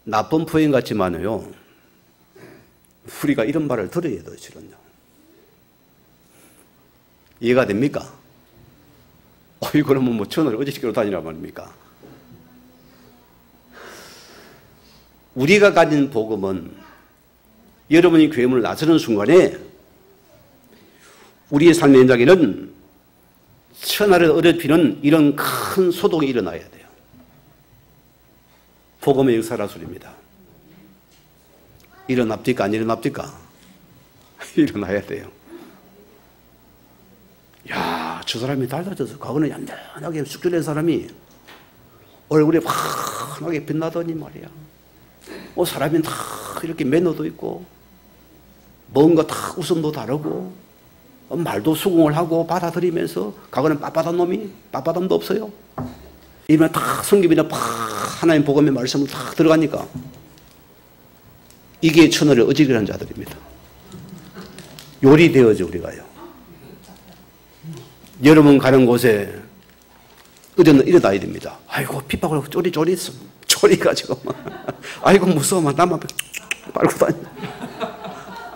나쁜 표현 같지만요, 우리가 이런 말을 들어야 돼요, 실은요. 이해가 됩니까? 그러면 뭐 천하를 어지럽게 다니란 말입니까? 우리가 가진 복음은 여러분이 교회 문을 나서는 순간에 우리의 삶의 현장에는 천하를 어렵히는 이런 큰 소동이 일어나야 돼요. 복음의 역사라 소리입니다. 일어납니까? 안 일어납니까? 일어나야 돼요. 야, 저 사람이 달라져서 과거는 얌전하게 숙주된 사람이 얼굴이 환하게 빛나더니 말이야. 사람이 다 이렇게 매너도 있고 뭔가 다 웃음도 다르고 말도 수긍을 하고 받아들이면서 과거는 빳빳한 놈이 빳빳함도 없어요. 이러면 다 성경이나 하나님 복음의 말씀을 다 들어가니까 이게 천하를 어지르게 하는 자들입니다. 요리되어져 우리가요. 여러분 가는 곳에 어디는 일어나야 됩니다. 아이고 핍박을 쪼리가지고 아이고 무서워 나만 빨고 다니.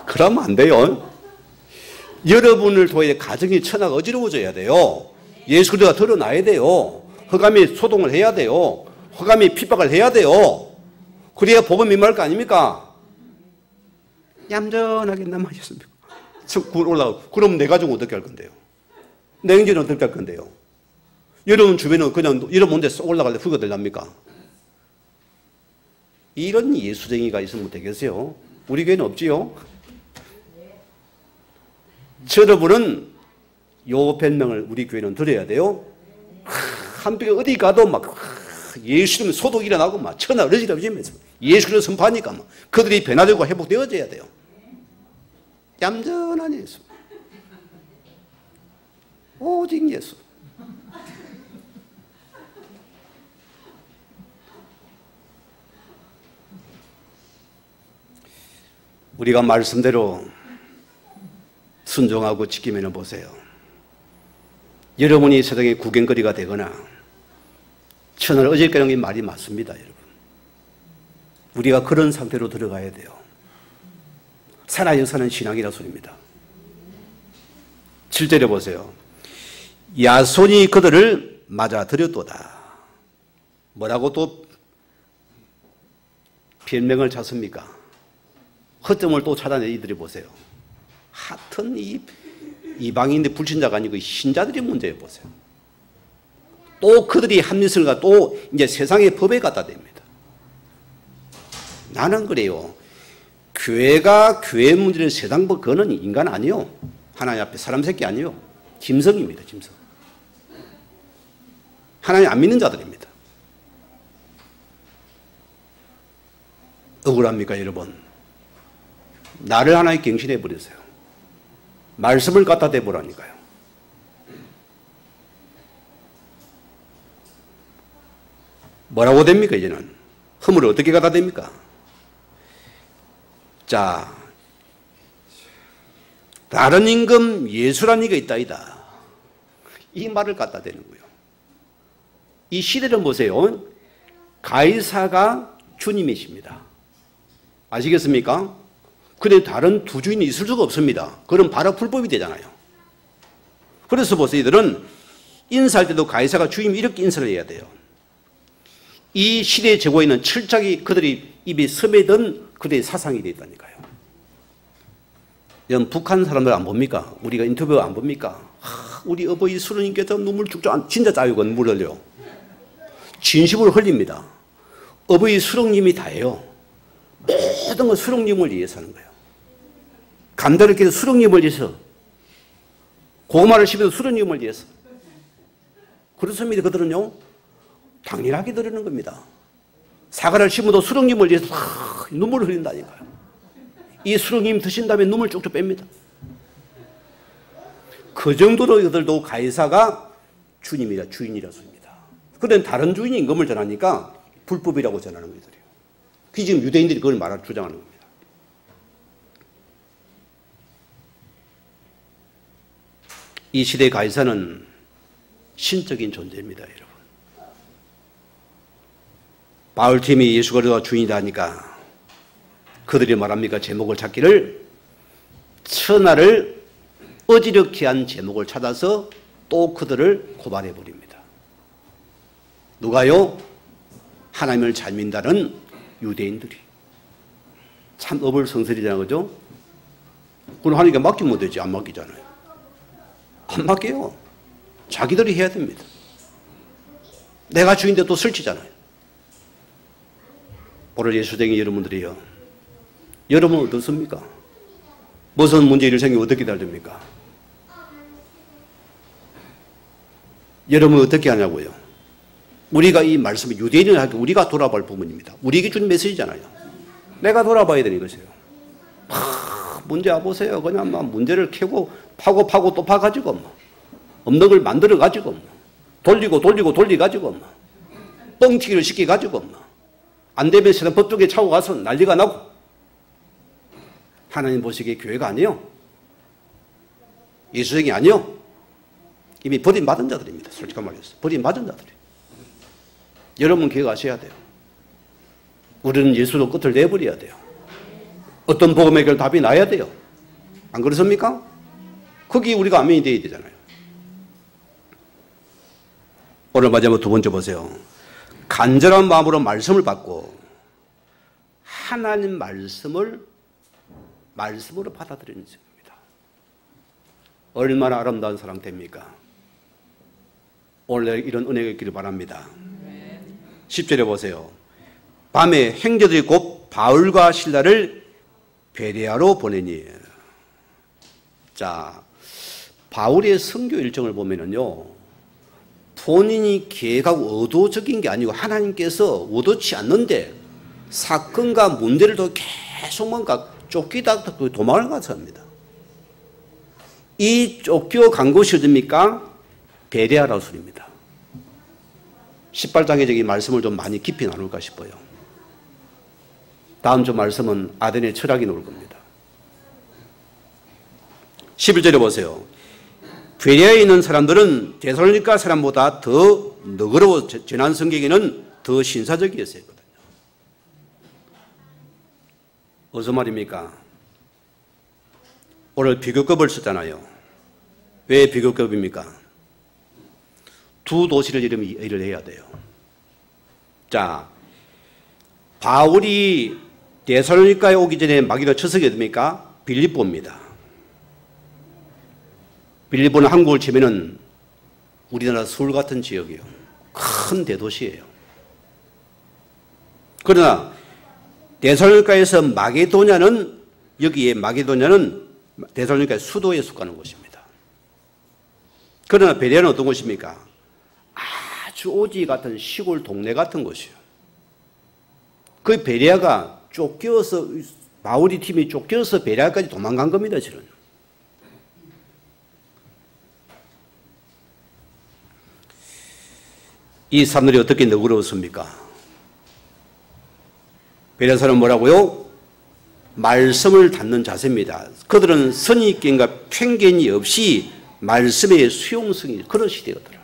그러면 안 돼요. 여러분을 통해 가정이 천하가 어지러워져야 돼요. 예수 그리스도가 드러나야 돼요. 허감이 소동을 해야 돼요. 허감이 핍박을 해야 돼요. 그래야 복음이 임할 거 아닙니까? 얌전하게 남아있습니까? 올라가고 그럼 내 가족은 어떻게 할 건데요? 내 형제는 어떻게 할 건데요? 여러분 주변은 그냥 여러분 혼자 쏙 올라갈래 후가 되랍니까? 이런 예수쟁이가 있으면 되겠어요? 우리 교회는 없지요? 여러분은 요 변명을 우리 교회는 들어야 돼요. 한쪽에 어디 가도 막 예수님 소독 일어나고 막 천하 어지러지면서 예수를 선포하니까 막 그들이 변화되고 회복되어져야 돼요. 얌전한 예수. 오직 예수. 우리가 말씀대로 순종하고 지키면 보세요. 여러분이 세상의 구경거리가 되거나 천하를 어지럽게 하는 게 말이 맞습니다, 여러분. 우리가 그런 상태로 들어가야 돼요. 살아야 사는 신앙이라 소리입니다. 7절에 보세요. 야손이 그들을 맞아들였도다. 뭐라고 또 변명을 찾습니까? 허점을 또 찾아내 이들이 보세요. 하여튼 이방인들 불신자가 아니고 신자들이 문제예요, 보세요. 또 그들이 합리성과 또 이제 세상의 법에 갖다 댑니다. 나는 그래요. 교회가 교회 문제를 세상 법 그거는 인간 아니요. 하나님 앞에 사람 새끼 아니요. 짐승입니다, 짐승. 하나님 안 믿는 자들입니다. 억울합니까, 여러분? 나를 하나님 갱신해 버렸어요. 말씀을 갖다 대보라니까요. 뭐라고 됩니까, 이제는? 허물을 어떻게 갖다 댑니까? 자, 다른 임금 예수란 이가 있다이다. 이 말을 갖다 대는 거예요. 이 시대를 보세요. 가이사가 주님이십니다. 아시겠습니까? 근데 다른 두 주인이 있을 수가 없습니다. 그럼 바로 불법이 되잖아요. 그래서 보세요. 이들은 인사할 때도 가이사가 주임 이렇게 인사를 해야 돼요. 이 시대에 제고 있는 철저하게 그들이 입에 스며든 그들의 사상이 되어 있다니까요. 이런 북한 사람들 안 봅니까? 우리가 인터뷰 안 봅니까? 우리 어버이 수령님께서 눈물 쭉쭉, 진짜 짜유가 눈물 흘려. 진심으로 흘립니다. 어버이 수령님이 다예요. 모든 건 수령님을 위해서 하는 거예요. 감자를 깨도 수령님을 위해서, 고구마를 씹어도 수령님을 위해서. 그렇습니다. 그들은요, 당연하게 드리는 겁니다. 사과를 심어도 수령님을 위해서 눈물을 흘린다니까요. 이 수령님 드신 다음에 눈물 쭉쭉 뺍니다. 그 정도로 이들도 가이사가 주님이라 주인이라 씁니다. 그런데 다른 주인이 임금을 전하니까 불법이라고 전하는 거예요. 그 지금 유대인들이 그걸 주장하는 겁니다. 이 시대의 가이사는 신적인 존재입니다, 여러분. 바울팀이 예수 그리스도가 주인이다 하니까 그들이 말합니까? 제목을 찾기를, 천하를 어지럽게 한 제목을 찾아서 또 그들을 고발해 버립니다. 누가요? 하나님을 잘 믿는다는 유대인들이. 참 어불성설이잖아요, 그죠? 그럼 하나님께 맡기면 되지. 안 맡기잖아요. 안 맡겨요. 자기들이 해야 됩니다. 내가 주인인데 또 설치잖아요. 오늘 예수쟁이 여러분들이요, 여러분 어떻습니까? 무슨 문제 일생이 어떻게 달립니까? 여러분 어떻게 하냐고요? 우리가 이 말씀을 유대인을 우리가 돌아볼 부분입니다. 우리에게 준 메시지잖아요. 내가 돌아봐야 되는 것이에요. 문제 와보세요. 그냥 막 문제를 캐고 파고 또 파가지고 뭐 없는 걸 만들어가지고 뭐 돌리고 돌려가지고 뭐 뻥튀기를 시켜가지고 뭐 안 되면 세상 법조계 차고 가서 난리가 나고. 하나님 보시기에 교회가 아니에요. 예수쟁이 아니에요. 이미 버림받은 자들입니다. 솔직한 말이었어요. 버림받은 자들이. 여러분 기억하셔야 돼요. 우리는 예수로 끝을 내버려야 돼요. 어떤 복음의 해결 답이 나야 돼요. 안 그렇습니까? 거기 우리가 아멘이 되어야 되잖아요. 오늘 마지막 두 번째 보세요. 간절한 마음으로 말씀을 받고 하나님 말씀으로 받아들이는 것입니다. 얼마나 아름다운 사랑 됩니까? 오늘 이런 은혜가 있기를 바랍니다. 10절에 보세요. 밤에 행자들이 곧 바울과 실라를 베레아로 보내니. 자, 바울의 선교 일정을 보면은요, 본인이 계획하고 의도적인 게 아니고 하나님께서 의도치 않는데 사건과 문제를 더 계속 뭔가 쫓기다 도망을 가서 합니다. 이 쫓겨간 곳이 어딥니까? 베레아라고 소리입니다. 18장에 저기 말씀을 좀 많이 깊이 나눌까 싶어요. 다음 주 말씀은 아덴의 철학이 나올 겁니다. 11절에 보세요. 베레아에 있는 사람들은 데살로니가 사람보다 더 너그러워, 지난 성경에는 더 신사적이었어요. 어디서 말입니까? 오늘 비교급을 썼잖아요. 왜 비교급입니까? 두 도시를 일을 해야 돼요. 자, 바울이 데살로니가에 오기 전에 마기도 처석이 어딥니까? 빌립보입니다. 빌립보는 한국을 치면은 우리나라 서울 같은 지역이에요. 큰 대도시예요. 그러나 데살로니가에서 마게도냐는, 여기에 마게도냐는 데살로니가의 수도에 속하는 곳입니다. 그러나 베레아는 어떤 곳입니까? 아주 오지 같은 시골 동네 같은 곳이에요. 그 베레아가 쫓겨서, 바울이 팀이 쫓겨서 베레아까지 도망간 겁니다, 실은. 이 사람들이 어떻게 너그러웠습니까? 베레사는 뭐라고요? 말씀을 닫는 자세입니다. 그들은 선입견과 편견이 없이 말씀의 수용성이 그릇이 되었더라.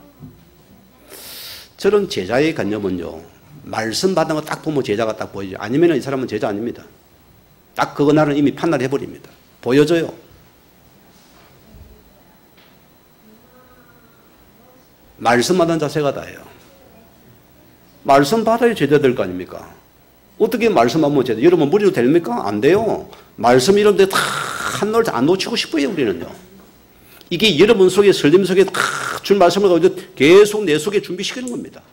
저런 제자의 관념은요, 말씀 받은 거 딱 보면 제자가 딱 보이죠. 아니면 이 사람은 제자 아닙니다. 딱 그거 나는 이미 판단해 버립니다. 보여줘요. 말씀 받는 자세가 다예요. 말씀 받아야 제자 될 거 아닙니까? 어떻게 말씀 안 제자? 여러분 무리도 됩니까? 안 돼요. 말씀 이런 데 다 한올 안 놓치고 싶어요, 우리는요. 이게 여러분 속에, 설림 속에 다 준 말씀을 가지고 계속 내 속에 준비시키는 겁니다.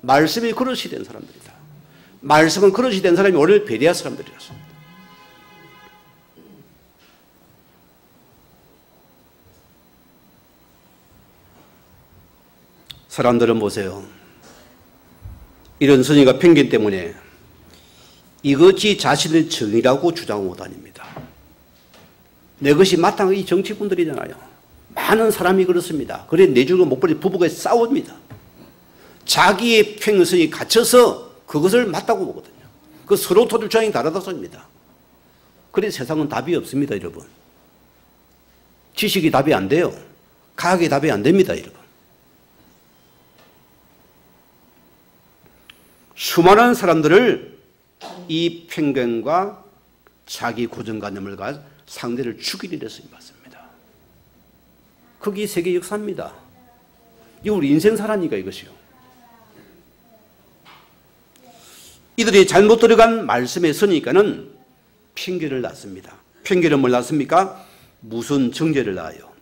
말씀이 그릇이 된 사람들이다. 말씀은 그릇이 된 사람이 오늘 베레아 사람들이었습니다. 사람들은 보세요. 이런 선의가 편견 때문에 이것이 자신의 정의라고 주장하고 다닙니다. 내 것이 마땅한 이 정치꾼들이잖아요. 많은 사람이 그렇습니다. 그래 내주고 목걸이 부부가 싸웁니다. 자기의 평성이 갇혀서 그것을 맞다고 보거든요. 그 서로 토주장이 다르다고 합니다. 그래 세상은 답이 없습니다, 여러분. 지식이 답이 안 돼요. 과학이 답이 안 됩니다, 여러분. 수많은 사람들을 이 편견과 자기 고정관념을 가지고 상대를 죽이려 해서 맞습니다. 그게 세계 역사입니다. 이게 우리 인생사라니까 이것이요. 이들이 잘못 들어간 말씀에 서니까는 편견을 낳습니다. 편견은 뭘 낳습니까? 무슨 정죄를 낳아요.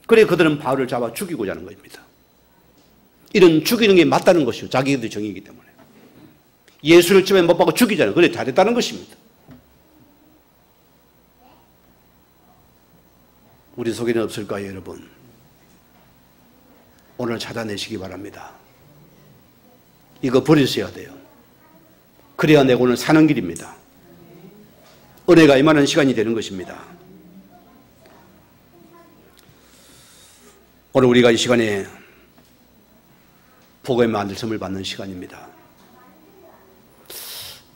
그래 그들은 바울을 잡아 죽이고자 하는 것입니다. 이런 죽이는 게 맞다는 것이요. 자기들의 정의이기 때문에. 예수를 집에 못 박고 죽이잖아요. 그래 잘했다는 것입니다. 우리 속에는 없을까요, 여러분? 오늘 찾아내시기 바랍니다. 이거 버리셔야 돼요. 그래야 내가 오늘 사는 길입니다. 은혜가 임하는 시간이 되는 것입니다. 오늘 우리가 이 시간에 복음의 만들섬을 받는 시간입니다.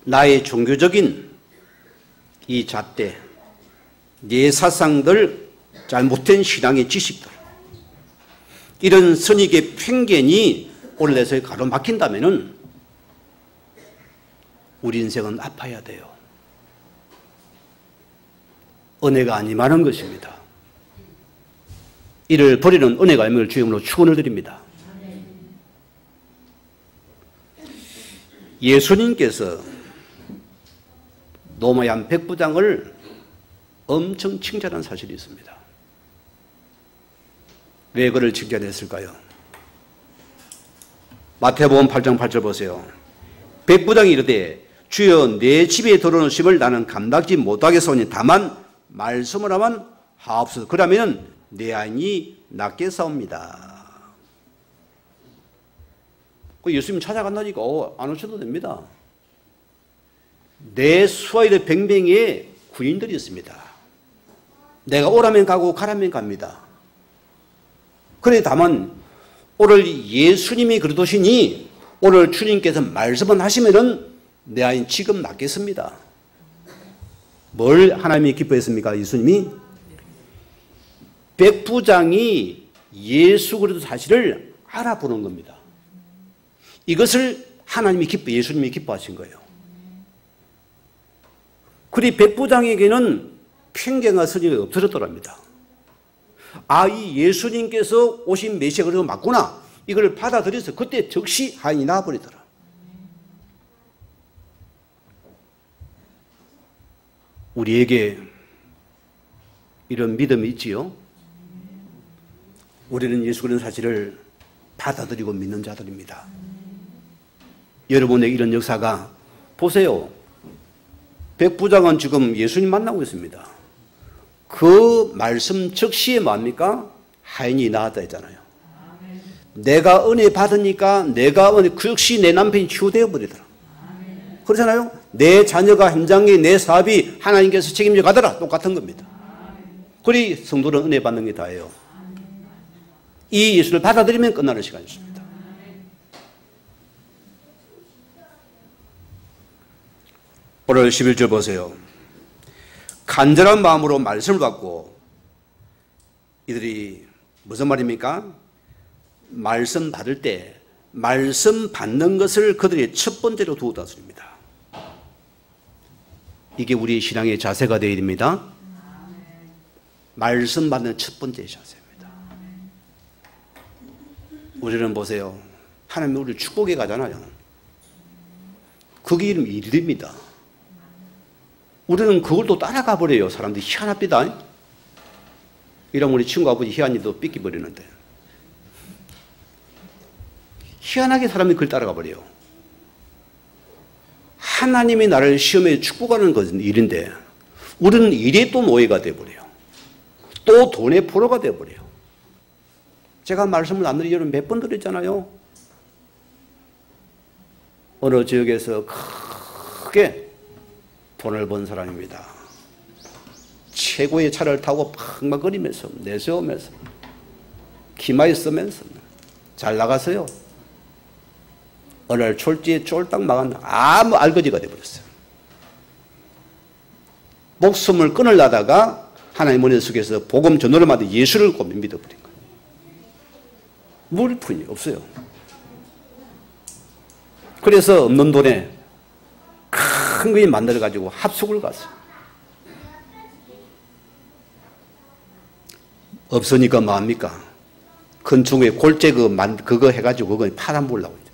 나의 종교적인 이 잣대, 내 사상들, 잘못된 신앙의 지식들, 이런 선익의 편견이 오늘 내 속에 가로막힌다면은 우리 인생은 아파야 돼요. 은혜가 안 임하는 것입니다. 이를 버리는 은혜가 임할 주임으로 축원을 드립니다. 예수님께서 노마의 한 백부장을 엄청 칭찬한 사실이 있습니다. 왜 그를 칭찬했을까요? 마태복음 8장 8절 보세요. 백부장이 이르되 주여 내 집에 들어오심을 나는 감당하지 못하겠사오니 다만 말씀을 하면 하옵소서. 그러면 내 아인이 낫겠사옵니다. 예수님 찾아간다니까 안 오셔도 됩니다. 내 수아이들 뱅뱅이에 군인들이 있습니다. 내가 오라면 가고 가라면 갑니다. 그래 다만 오늘 예수님이 그러시니 오늘 주님께서 말씀을 하시면은 내 아이 지금 낫겠습니다. 뭘 하나님이 기뻐했습니까? 예수님이 백부장이 예수 그리스도 사실을 알아보는 겁니다. 이것을 하나님이 예수님이 기뻐하신 거예요. 그리 백부장에게는 편견과 선의가 없어졌더랍니다. 아, 이 예수님께서 오신 메시아가 그래서 맞구나. 이걸 받아들여서 그때 즉시 하인이 나와버리더라. 우리에게 이런 믿음이 있지요. 우리는 예수 그리스도 사실을 받아들이고 믿는 자들입니다. 여러분의 이런 역사가 보세요. 백부장은 지금 예수님 만나고 있습니다. 그 말씀 즉시에 뭡니까? 하인이 나왔다 했잖아요. 내가 은혜 받으니까 내가 은혜 그 역시 내 남편이 치유되어 버리더라. 그렇잖아요. 내 자녀가 현장에 내 사업이 하나님께서 책임져 가더라. 똑같은 겁니다. 그리 성도는 은혜 받는 게 다예요. 이 예수를 받아들이면 끝나는 시간이었습니다. 오늘 11절 보세요. 간절한 마음으로 말씀을 받고, 이들이 무슨 말입니까? 말씀 받을 때 말씀 받는 것을 그들이 첫 번째로 두었다 소리입니다. 이게 우리 신앙의 자세가 되어야 됩니다. 말씀 받는 첫 번째 자세입니다. 우리는 보세요. 하나님 우리 축복에 가잖아요. 그게 이름 일입니다. 우리는 그걸 또 따라가 버려요. 사람들이 희한합니다. 이러면 우리 친구 아버지 희한이도 삐끼버리는데, 희한하게 사람이 그걸 따라가 버려요. 하나님이 나를 시험에 축복하는 것은 일인데 우리는 일에 또 노예가 되어버려요. 또 돈의 포로가 되어버려요. 제가 말씀을 안 드린 여러분 몇 번 드렸잖아요. 어느 지역에서 크게 돈을 번 사람입니다. 최고의 차를 타고 팍막거리면서 내세우면서 기마에 쓰면서 잘 나갔어요. 어느 날 졸지에 쫄딱 막았나 아무 알거지가 되어버렸어요. 목숨을 끊으려다가 하나님 은혜 속에서 복음 전도를 받아 예수를 곧 믿어버린 거예요. 물품이 없어요. 그래서 없는 돈에 큰 거에 만들어가지고 합숙을 갔어요. 없으니까 뭐합니까? 건축에 골재 그거 해가지고 그거 팔아보려고.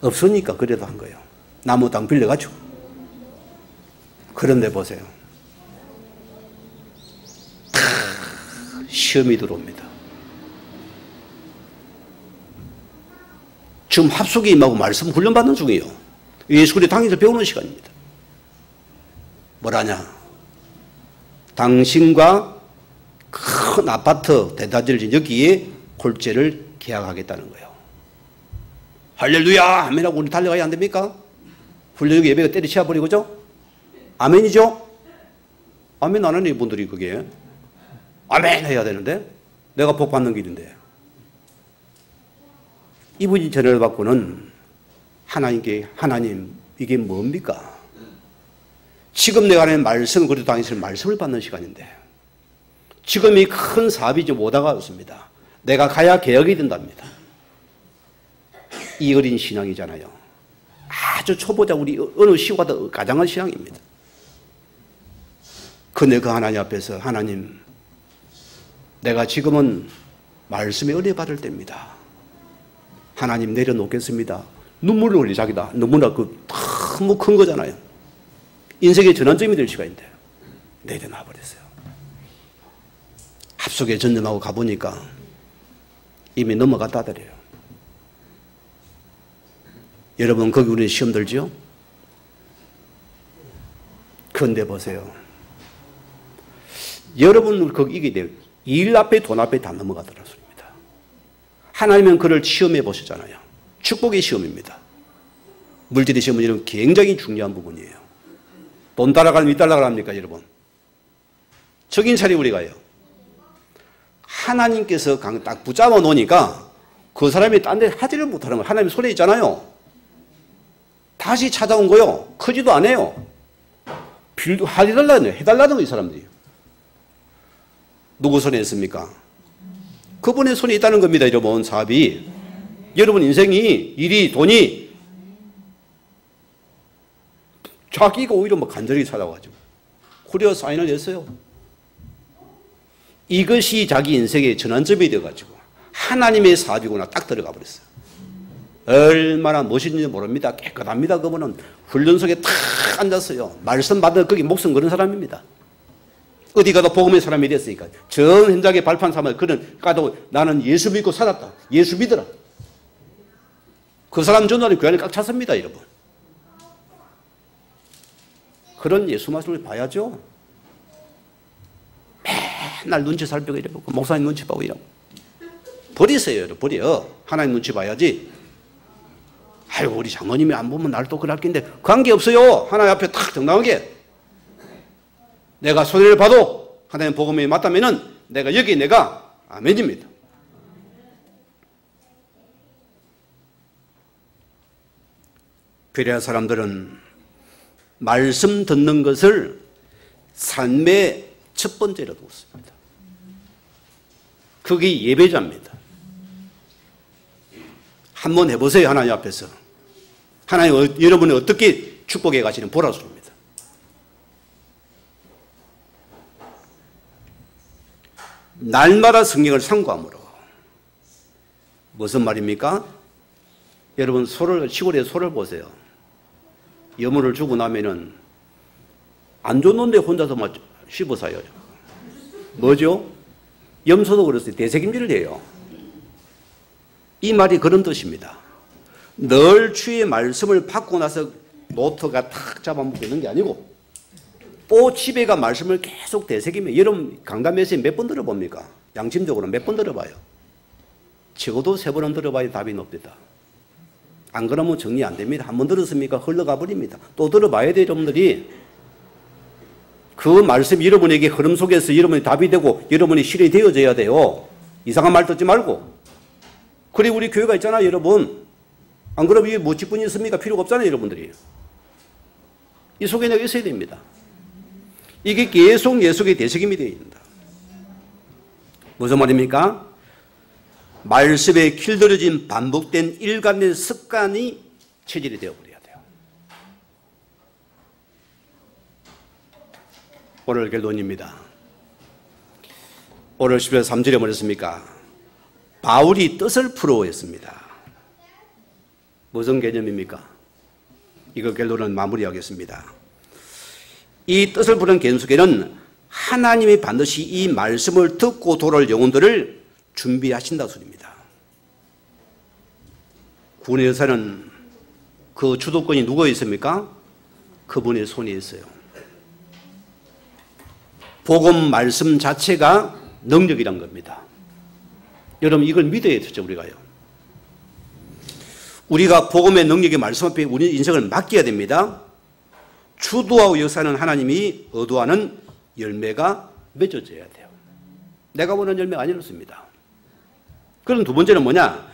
없으니까 그래도 한 거예요. 나무 땅 빌려가지고. 그런데 보세요. 시험이 들어옵니다. 지금 합숙이 임하고 말씀 훈련받는 중이에요. 예수 그리스도 당에서 배우는 시간입니다. 뭐라냐? 당신과 큰 아파트 대다지를 여기에 골재를 계약하겠다는 거예요. 할렐루야 아멘하고 우리 달려가야 안 됩니까? 훈련역 예배가 때려치워 버리고죠? 아멘이죠? 아멘 안 하는 이분들이 그게 아멘 해야 되는데 내가 복 받는 길인데, 이분이 전화를 받고는 하나님께, 하나님 이게 뭡니까? 지금 내가 하는 말씀, 그래도 당신은 말씀을 받는 시간인데 지금 이 큰 사업이 좀 오다가 없습니다. 내가 가야 개혁이 된답니다. 이 어린 신앙이잖아요. 아주 초보자 우리 어느 시과도 가장한 신앙입니다. 근데 그 하나님 앞에서 하나님 내가 지금은 말씀에 은혜 받을 때입니다. 하나님 내려놓겠습니다. 눈물을 흘리 자기다. 너무나 너무 큰 거잖아요. 인생의 전환점이 될 시간인데 내려놔 버렸어요. 합숙에 전념하고 가보니까 이미 넘어갔다 하더래요. 여러분 거기 우리 시험 들지요? 그런데 보세요. 여러분 거기 이게 돼요. 일 앞에 돈 앞에 다 넘어가더라 소리입니다. 하나님은 그를 시험해 보시잖아요. 축복의 시험입니다. 물질의 시험은 이런 굉장히 중요한 부분이에요. 돈 따라가면 이 따라가랍니까 여러분? 적인 차리 우리가요. 하나님께서 딱 붙잡아 놓으니까 그 사람이 딴 데 하지를 못하는 거예요. 하나님 손에 있잖아요. 다시 찾아온 거요. 크지도 않아요. 빌도 해달라는 거예요. 이 사람들이. 누구 손에 있습니까? 그분의 손에 있다는 겁니다. 여러분 사업이. 여러분 인생이 일이 돈이 자기가 오히려 간절히 찾아와가지고 그래야 사인을 냈어요. 이것이 자기 인생의 전환점이 되어가지고 하나님의 사업이구나 딱 들어가 버렸어요. 얼마나 멋있는지 모릅니다. 깨끗합니다. 그분은 훈련 속에 탁 앉았어요. 말씀 받아 거기 목숨 거는 사람입니다. 어디 가도 복음의 사람이 됐으니까 전 현장에 발판 삼아 그는 가도 나는 예수 믿고 살았다. 예수 믿어라. 그 사람 전화는 교회를 꽉 찼습니다. 여러분. 그런 예수 말씀을 봐야죠. 맨날 눈치 살피고 이러고 목사님 눈치 보고 이러고 버리세요. 여러분. 버려. 하나님 눈치 봐야지. 아이고 우리 장모님이 안 보면 날 또 그럴 낀데 관계없어요. 하나님 앞에 탁 정당하게 내가 손해를 봐도 하나님 복음에 맞다면은 내가 아멘입니다. 베레아 사람들은 말씀 듣는 것을 삶의 첫 번째로 두었습니다. 그게 예배자입니다. 한번 해보세요. 하나님 앞에서. 하나님 여러분이 어떻게 축복해 가시는 보라수입니다. 날마다 성경을 상고함으로. 무슨 말입니까? 여러분 시골에 소를 보세요. 여물을 주고 나면은 안 줬는데 혼자서 막 씹어 사요. 뭐죠? 염소도 그렇어요. 대책임질을 해요. 이 말이 그런 뜻입니다. 늘 주의 말씀을 받고 나서 노트가 탁 잡아먹는 게 아니고 또 집에가 말씀을 계속 되새기면 여러분 강단에서 몇 번 들어봅니까? 양심적으로 몇 번 들어봐요? 적어도 3번은 들어봐야 답이 높다. 안 그러면 정리 안 됩니다. 한 번 들었습니까? 흘러가 버립니다. 또 들어봐야 돼요. 여러분들이. 그 말씀이 여러분에게 흐름 속에서 여러분이 답이 되고 여러분이 실이 되어져야 돼요. 이상한 말 듣지 말고. 그리고 우리 교회가 있잖아요, 여러분. 안 그러면 이게 뭐 직분이 있습니까? 필요가 없잖아요, 여러분들이. 이 속에 내가 있어야 됩니다. 이게 계속 예 속에 대책임이 되어야 된다. 무슨 말입니까? 말씀에 길들여진 반복된 일관된 습관이 체질이 되어버려야 돼요. 오늘 결론입니다. 오늘 10절 3절에 뭐랬습니까? 바울이 뜻을 풀어했습니다. 무슨 개념입니까? 이거 결론은 마무리하겠습니다. 이 뜻을 푸는 개념 속에는 하나님이 반드시 이 말씀을 듣고 돌아올 영혼들을 준비하신다 소리입니다. 구원의 역사는 그 주도권이 누구에 있습니까? 그분의 손에 있어요. 복음 말씀 자체가 능력이란 겁니다. 여러분 이걸 믿어야 되죠, 우리가요. 우리가 복음의 능력의 말씀 앞에 우리 인생을 맡겨야 됩니다. 주도하고 역사는 하나님이 의도하는 열매가 맺어져야 돼요. 내가 원하는 열매가 아니었습니다. 그럼 두 번째는 뭐냐?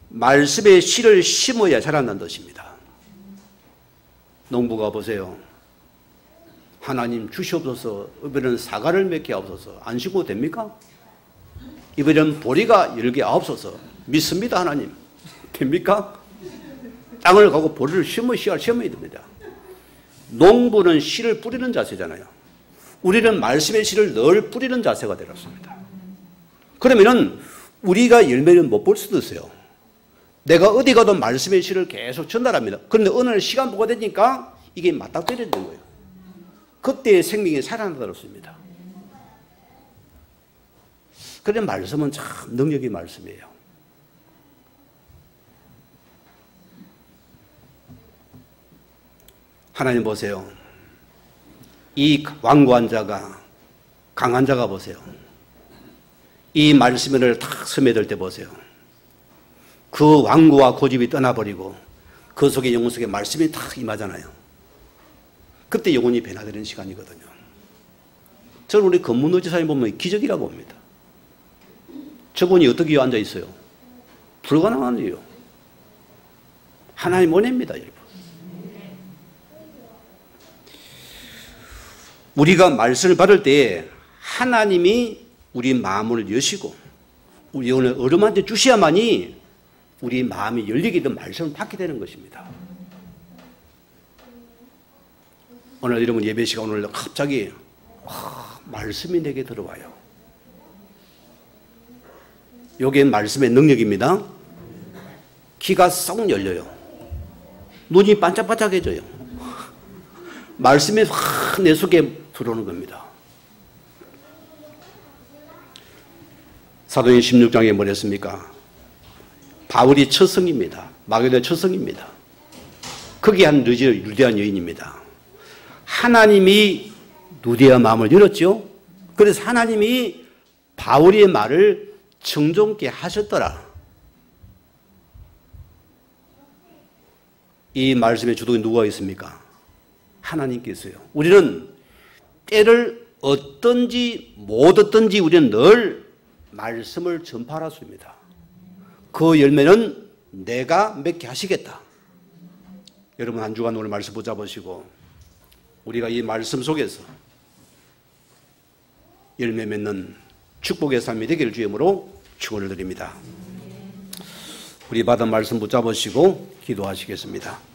말씀의 씨를 심어야 자란다는 뜻입니다. 농부가 보세요. 하나님 주시옵소서. 이번에는 사과를 맺게 하옵소서. 안 심어도 됩니까? 이번에는 보리가 열게 하옵소서. 믿습니다, 하나님. 됩니까? 땅을 가고 보리를 심어야 됩니다. 농부는 씨를 뿌리는 자세잖아요. 우리는 말씀의 씨를 늘 뿌리는 자세가 되었습니다. 그러면은 우리가 열매를 못 볼 수도 있어요. 내가 어디 가도 말씀의 씨를 계속 전달합니다. 그런데 어느 날 시간 보가 되니까 이게 맞닥뜨려지는 거예요. 그때 생명이 살아나더랍니다. 그런 말씀은 참 능력의 말씀이에요. 하나님 보세요. 이 완고한 자가, 강한 자가 보세요. 이 말씀을 탁 스며들 때 보세요. 그 완고와 고집이 떠나버리고 그 속에 영혼 속에 말씀이 탁 임하잖아요. 그때 영혼이 변화되는 시간이거든요. 저는 우리 건문노지사님 보면 기적이라고 봅니다. 저분이 어떻게 앉아 있어요? 불가능한 일이에요. 하나님 은혜입니다, 여러분. 우리가 말씀을 받을 때 하나님이 우리 마음을 여시고 우리 영혼을 어른한테 주셔야만이 우리 마음이 열리게 된 말씀을 받게 되는 것입니다. 오늘 여러분 예배 시간 오늘 갑자기 말씀이 내게 들어와요. 이게 말씀의 능력입니다. 귀가 쏙 열려요. 눈이 반짝반짝해져요. 말씀이 확 내 속에 들어오는 겁니다. 사도행 16장에 뭐랬습니까? 바울이 첫 성입니다. 마게도의 첫 성입니다. 거기 한 루디안 여인입니다. 하나님이 루디아 마음을 열었죠. 그래서 하나님이 바울의 말을 청종케 하셨더라. 이 말씀의 주도에 누가 있습니까? 하나님께서요. 우리는 때를 어떤지 못 어떤지 우리는 늘 말씀을 전파할 수 있습니다. 그 열매는 내가 맺게 하시겠다. 여러분 한 주간 오늘 말씀 붙잡으시고 우리가 이 말씀 속에서 열매 맺는 축복의 삶이 되기를 주님으로 축원을 드립니다. 우리 받은 말씀 붙잡으시고 기도하시겠습니다.